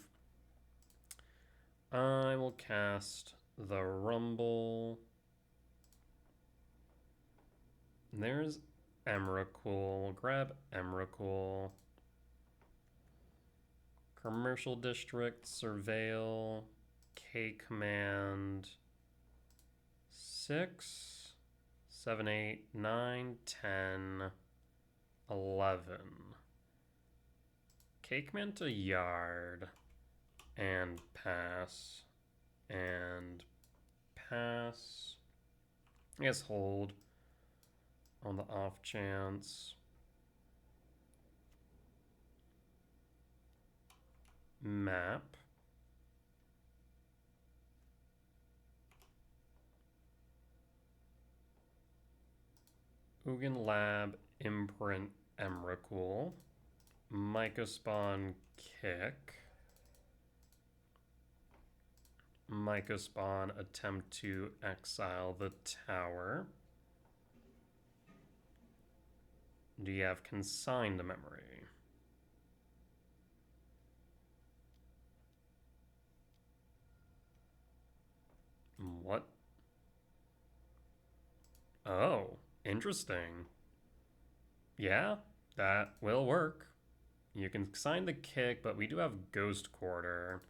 I will cast the Rumble. And there's Emrakul. We'll grab Emrakul. Commercial District, Surveil, K-Command. 6, 7, 8, 9, 10, 11. K-Command to Yard. And pass. And pass. I guess hold. On the off chance. Map. Ugin Lab, Imprint, Emrakul. Mycospawn, Kick. Mycospawn, attempt to exile the tower. Do you have Consigned Memory? What? Oh, interesting. Yeah, that will work. You can sign the Kick, but we do have Ghost Quarter.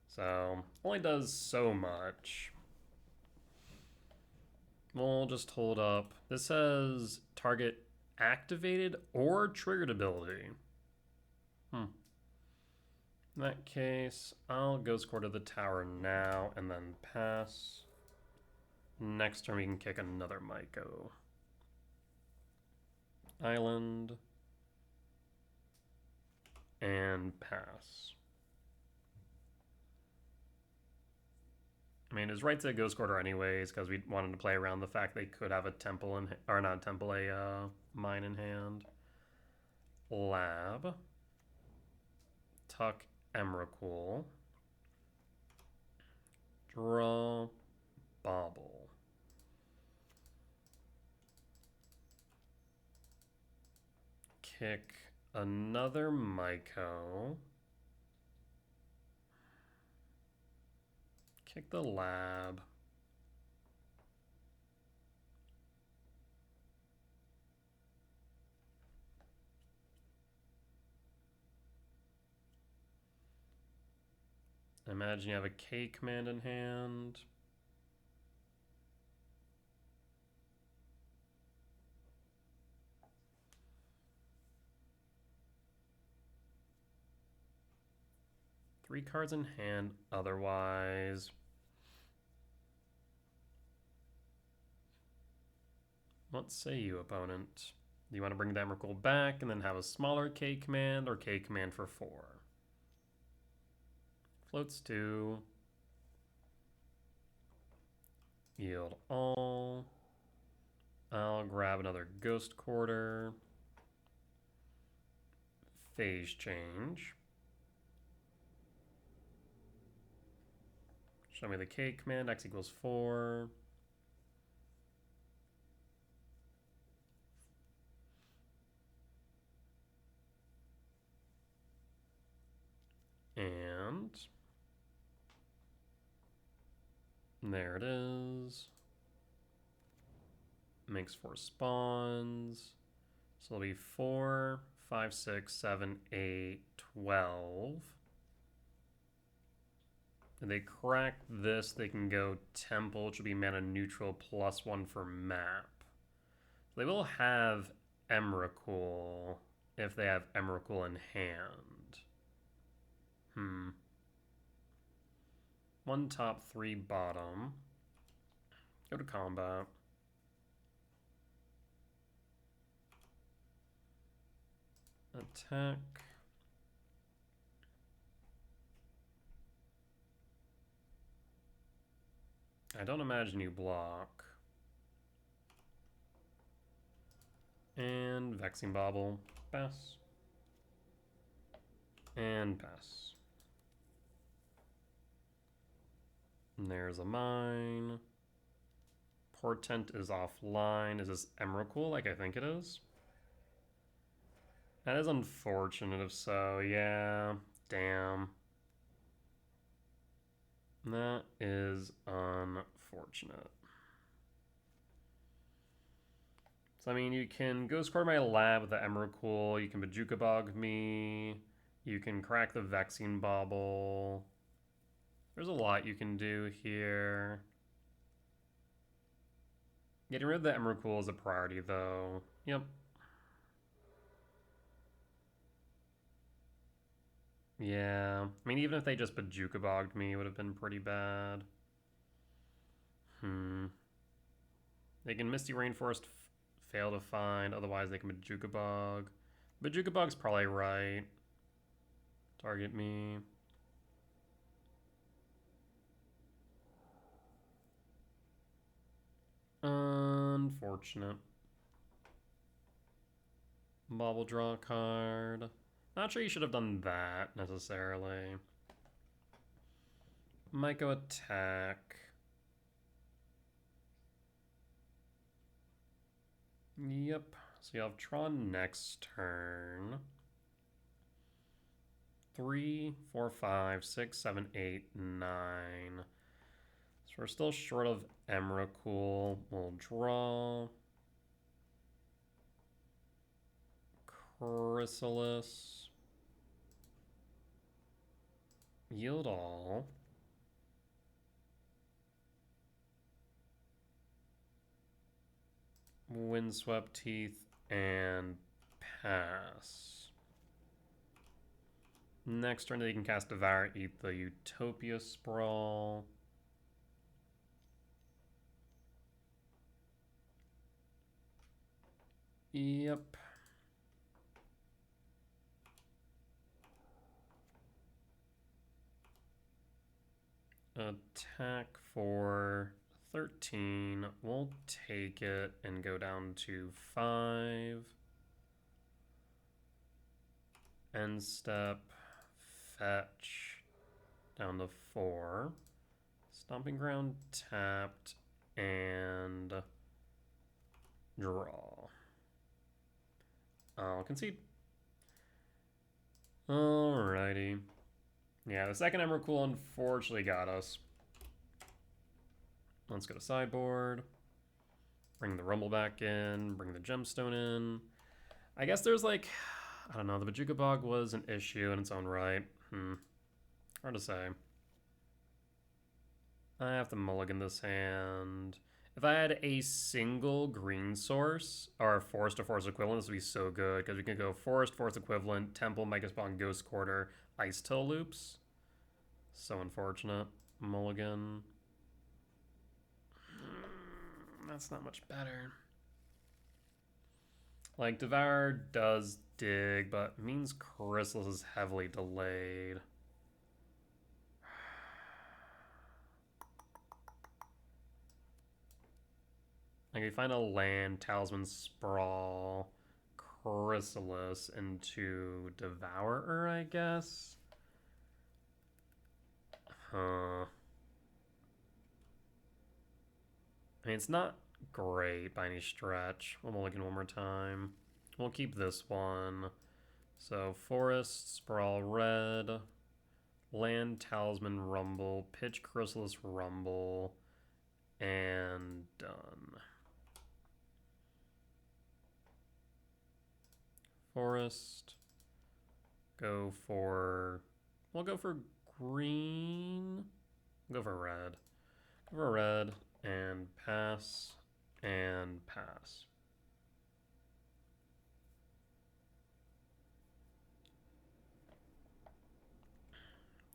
So, only does so much. We'll just hold up. This says target activated or triggered ability. In that case, I'll Ghost Quarter the tower now and then pass. Next turn we can kick another MTGO. Island. And pass. I mean, it's right to Ghost Quarter anyways, because we wanted to play around the fact they could have a temple in, or not a temple, a mine in hand. Lab. Tuck Emrakul. Draw. Bobble. Kick another Myco. Kick the lab. I imagine you have a K command in hand. Three cards in hand otherwise. What say you, opponent? Do you want to bring the Emrakul back and then have a smaller K command, or K command for 4? Floats 2. Yield all. I'll grab another Ghost Quarter. Phase change. Show me the K command, X equals 4. And there it is. Makes 4 spawns. So it'll be 4, 5, 6, 7, 8, 12. If they crack this, they can go Temple, which will be mana neutral, +1 for map. So they will have Emrakul if they have Emrakul in hand. 1 top, 3 bottom. Go to combat. Attack. I don't imagine you block. And Vexing Bobble. Pass. And pass. And there's a mine. Portent is offline. Is this Emrakul like I think it is? That is unfortunate if so, yeah. Damn. That is unfortunate. So, I mean, you can Ghost Quarter my lab with the Emrakul. You can Bajuka Bog me. You can crack the Vexing Bobble. There's a lot you can do here. Getting rid of the Emrakul is a priority, though. Yep. Yeah. I mean, even if they just Bajuka Bogged me, it would have been pretty bad. They can Misty Rainforest fail to find, otherwise they can Bajuka Bog. Bajuka Bog's probably right. Target me. Unfortunate. Bobble draw card. Not sure you should have done that necessarily. Might go attack. Yep. So you have Tron next turn. 3, 4, 5, 6, 7, 8, 9. So we're still short of Emrakul. We'll draw. Chrysalis. Yield all. Windswept Teeth and pass. Next turn they can cast Devour, eat the Utopia Sprawl. Yep. Attack for 13. We'll take it and go down to 5. End step. Fetch. Down to 4. Stomping Ground tapped. And draw. I'll concede. Alrighty. Yeah, the second Emrakul unfortunately got us. Let's go to sideboard. Bring the Rumble back in. Bring the Gemstone in. I guess there's like, I don't know, the Bajuka Bog was an issue in its own right. Hard to say. I have to mulligan this hand. If I had a single green source, or forest to forest equivalent, this would be so good, because we can go forest equivalent, temple, Mega Spawn, Ghost Quarter, Ice Till loops. So unfortunate. Mulligan. That's not much better. Like, Devour does dig, but means Chrysalis is heavily delayed. Like, we find a land, Talisman Sprawl, Chrysalis into Devourer, I guess? Huh. I mean, it's not great by any stretch. We'll mulligan one more time. We'll keep this one. So, Forest, Sprawl Red, Land, Talisman, Rumble, Pitch, Chrysalis, Rumble, and done. Forest. Go for... We'll go for green. Go for red. Go for red and pass and pass.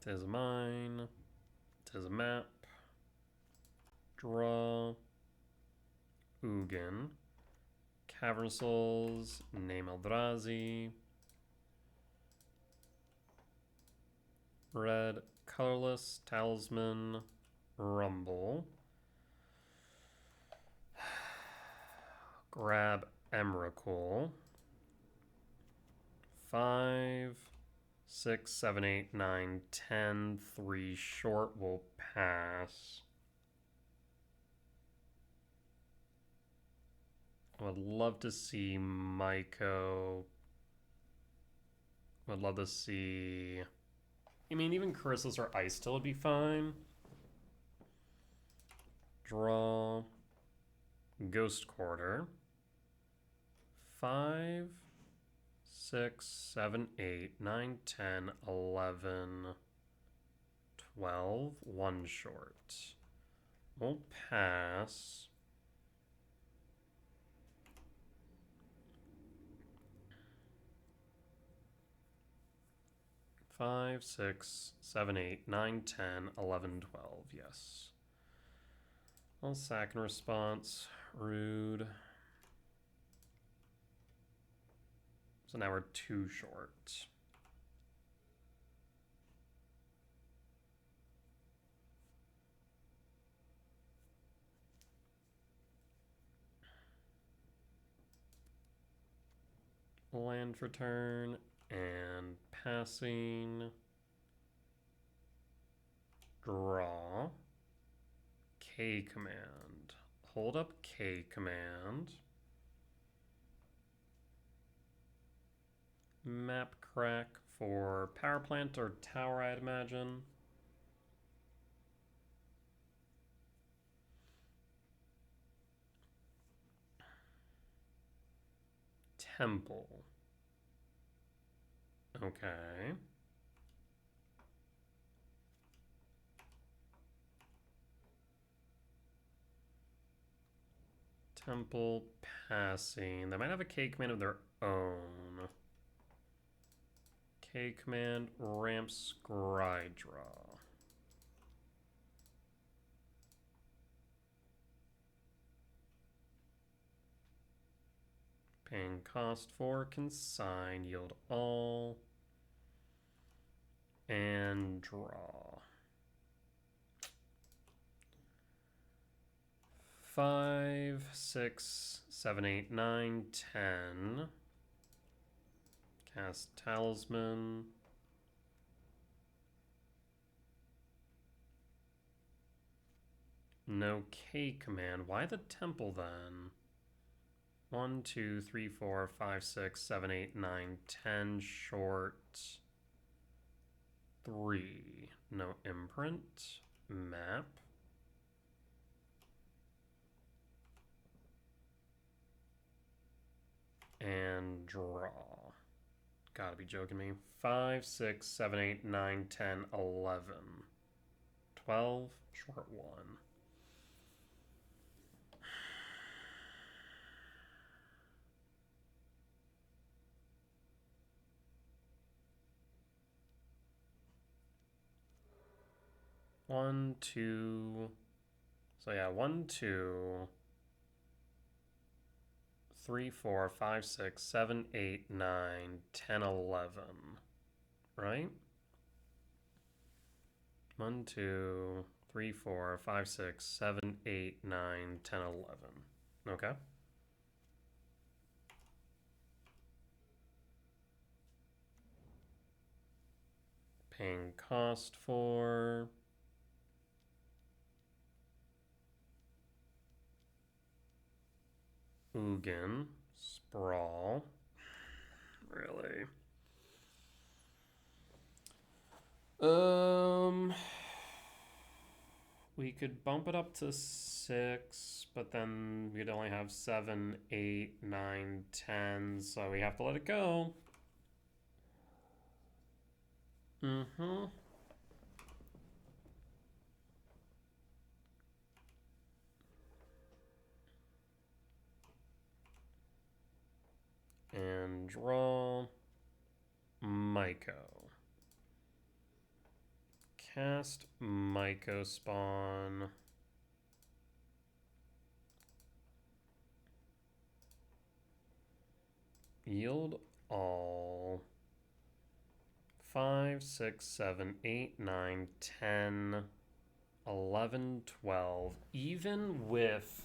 Tis mine. Tis a map. Draw. Ugin. Cavern Souls. Name Eldrazi. Red. Colorless. Talisman. Rumble. Grab Emrakul. 5, 6, 7, 8, 9, 10. 3 short will pass. I would love to see Maiko. Would love to see... I mean, even Chrysalis or Ice Till would be fine. Draw. Ghost Quarter. 5, 6, 7, 8, 9, 10, 11, 12. 1 short. We'll pass. Five, 6, 7, 8, 9, 10, 11, 12. Yes. I'll sack in response. Rude. So now we're 2 short. Land for turn and passing. Draw. K command. Hold up K command. Map crack for power plant or tower, I'd imagine. Temple. Okay. Temple passing. They might have a K command of their own. K command, ramp, scry draw. Paying cost for consign, yield all, and draw. 5, 6, 7, 8, 9, 10. Cast Talisman. No K command. Why the temple then? 1, 2, 3, 4, 5, 6, 7, 8, 9, 10. Short. 3. No imprint. Map. And draw. Gotta be joking me. 5, 6, 7, 8, 9, 10, 11. 12. Short 1. One, two. So yeah, 1, 2, 3, 4, 5, 6, 7, 8, 9, 10, 11. Right? 1, 2, 3, 4, 5, 6, 7, 8, 9, 10, 11. Okay. Paying cost for Ugin, Sprawl. Really? We could bump it up to 6, but then we'd only have 7, 8, 9, 10, so we have to let it go. Mm-hmm. And draw Myco. Cast Myco Spawn. Yield all. 5, 6, 7, 8, 9, 10, 11, 12. Even with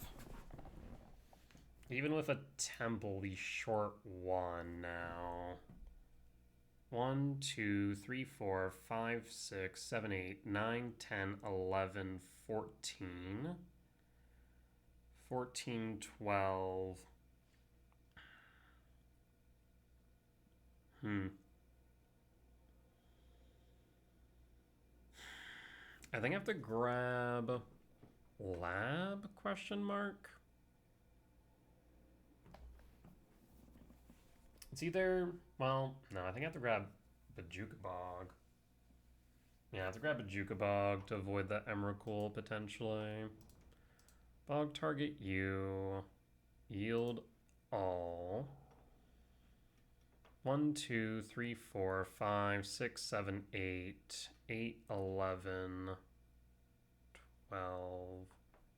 a temple, we short 1 now. 1, 2, 3, 4, 5, 6, 7, 8, 9, 10, 11, 14. 14, 12. I think I have to grab lab, question mark? It's either, well, no, I think I have to grab Bajuka Bog. Yeah, I have to grab Bajuka Bog to avoid that Emrakul potentially. Bog target you. Yield all. 1, 2, 3, 4, 5, 6, 7, 8, 8, 11, 12.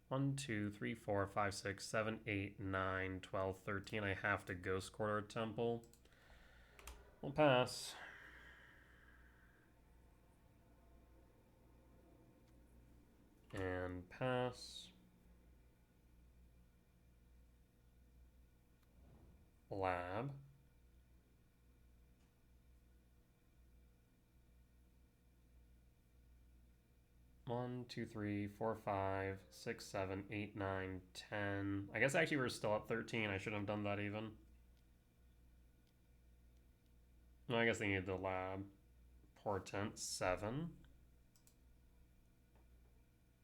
1, 2, 3, 4, 5, 6, 7, 8, 9, 12, 13. I have to Ghost Quarter Temple. We'll pass. And pass. Lab. One, 2, 3, 4, 5, 6, 7, 8, 9, 10. I guess actually we're still at 13. I shouldn't have done that even. No, I guess they need the lab. Portent, 7.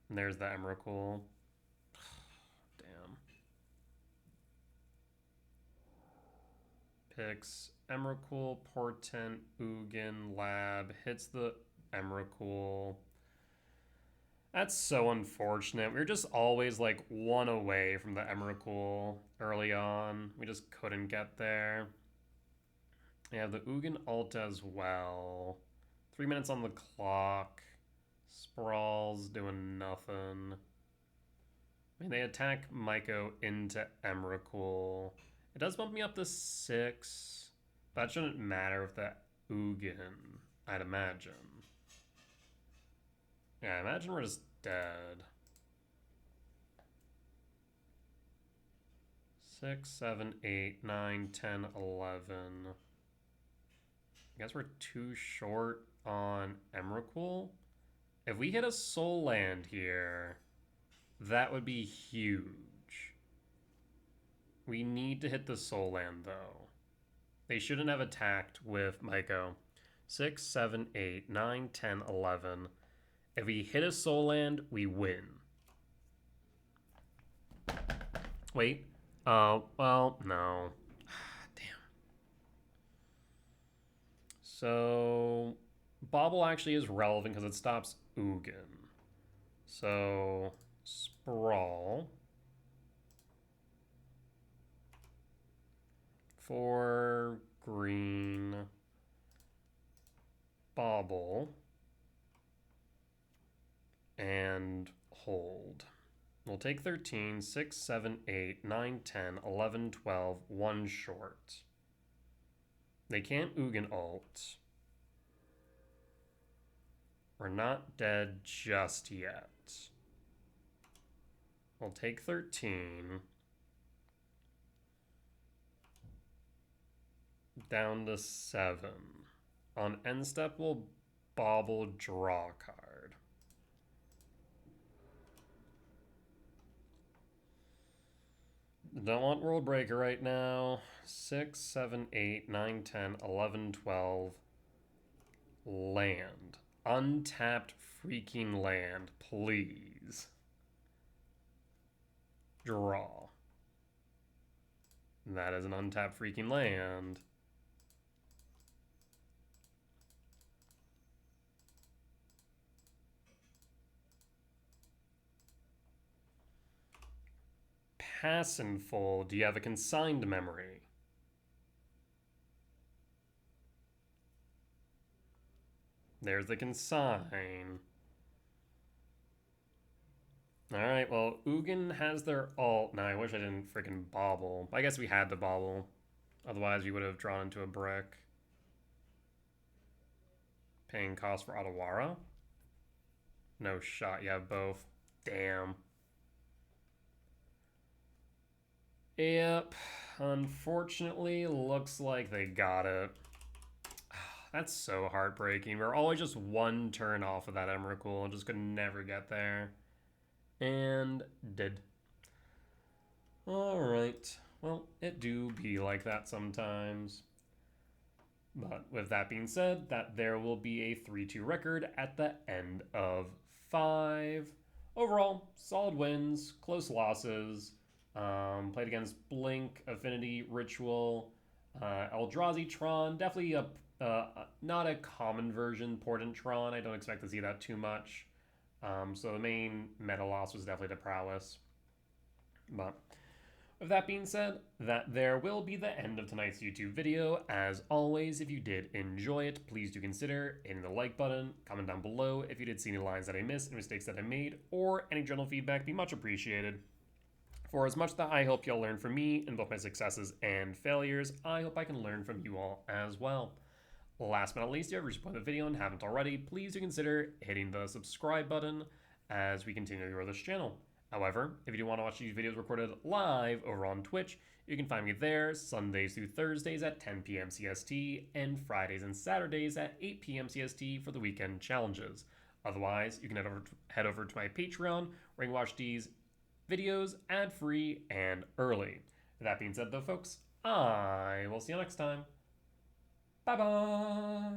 And there's the Emrakul. Damn. Picks Emrakul, Portent, Ugin, Lab. Hits the Emrakul. That's so unfortunate. We were just always like 1 away from the Emrakul early on. We just couldn't get there. We have the Ugin ult as well. 3 minutes on the clock. Sprawl's doing nothing. I mean, they attack Myco into Emrakul. It does bump me up to 6. That shouldn't matter with the Ugin, I'd imagine. Yeah, I imagine we're just dead. 6, 7, 8, 9, 10, 11. I guess we're too short on Emrakul. If we hit a soul land here, that would be huge. We need to hit the soul land, though. They shouldn't have attacked with Myco. 6, 7, 8, 9, 10, 11. If we hit a soul land, we win. Wait. Well, no. Damn. So, Bobble actually is relevant because it stops Ugin. So, Sprawl. For green. Bobble. And hold. We'll take 13, 6, 7, 8, 9, 10, 11, 12, 1 short. They can't Ugin ult. We're not dead just yet. We'll take 13. Down to 7. On end step, we'll Bobble, draw a card. Don't want World Breaker right now. 6, 7, 8, 9, 10, 11, 12. Land. Untapped freaking land, please. Draw. That is an untapped freaking land. Pass in full. Do you have a consigned memory? There's the consign. Alright, well, Ugin has their ult. Now, I wish I didn't freaking bobble. I guess we had to bobble. Otherwise, we would have drawn into a brick. Paying cost for Otawara? No shot, you have both. Damn. Yep. Unfortunately, looks like they got it. That's so heartbreaking. We're always just one turn off of that Emrakul and just could never get there. And did. Alright. Well, it do be like that sometimes. But with that being said, that there will be a 3-2 record at the end of 5. Overall, solid wins, close losses. Played against Blink, Affinity, Ritual, Eldrazi Tron. Definitely not a common version, Portent Tron. I don't expect to see that too much. So the main meta loss was definitely to Prowess. But with that being said, that there will be the end of tonight's YouTube video. As always, if you did enjoy it, please do consider hitting the like button, comment down below if you did see any lines that I missed, any mistakes that I made, or any general feedback, be much appreciated. For as much that I hope you'll learn from me in both my successes and failures, I hope I can learn from you all as well. Last but not least, if you ever reached the point of the video and haven't already, please do consider hitting the subscribe button as we continue to grow this channel. However, if you do want to watch these videos recorded live over on Twitch, you can find me there Sundays through Thursdays at 10 p.m. CST and Fridays and Saturdays at 8 p.m. CST for the weekend challenges. Otherwise, you can head over to my Patreon where you can watch these videos ad-free and early. With that being said though, folks, I will see you next time. Bye-bye!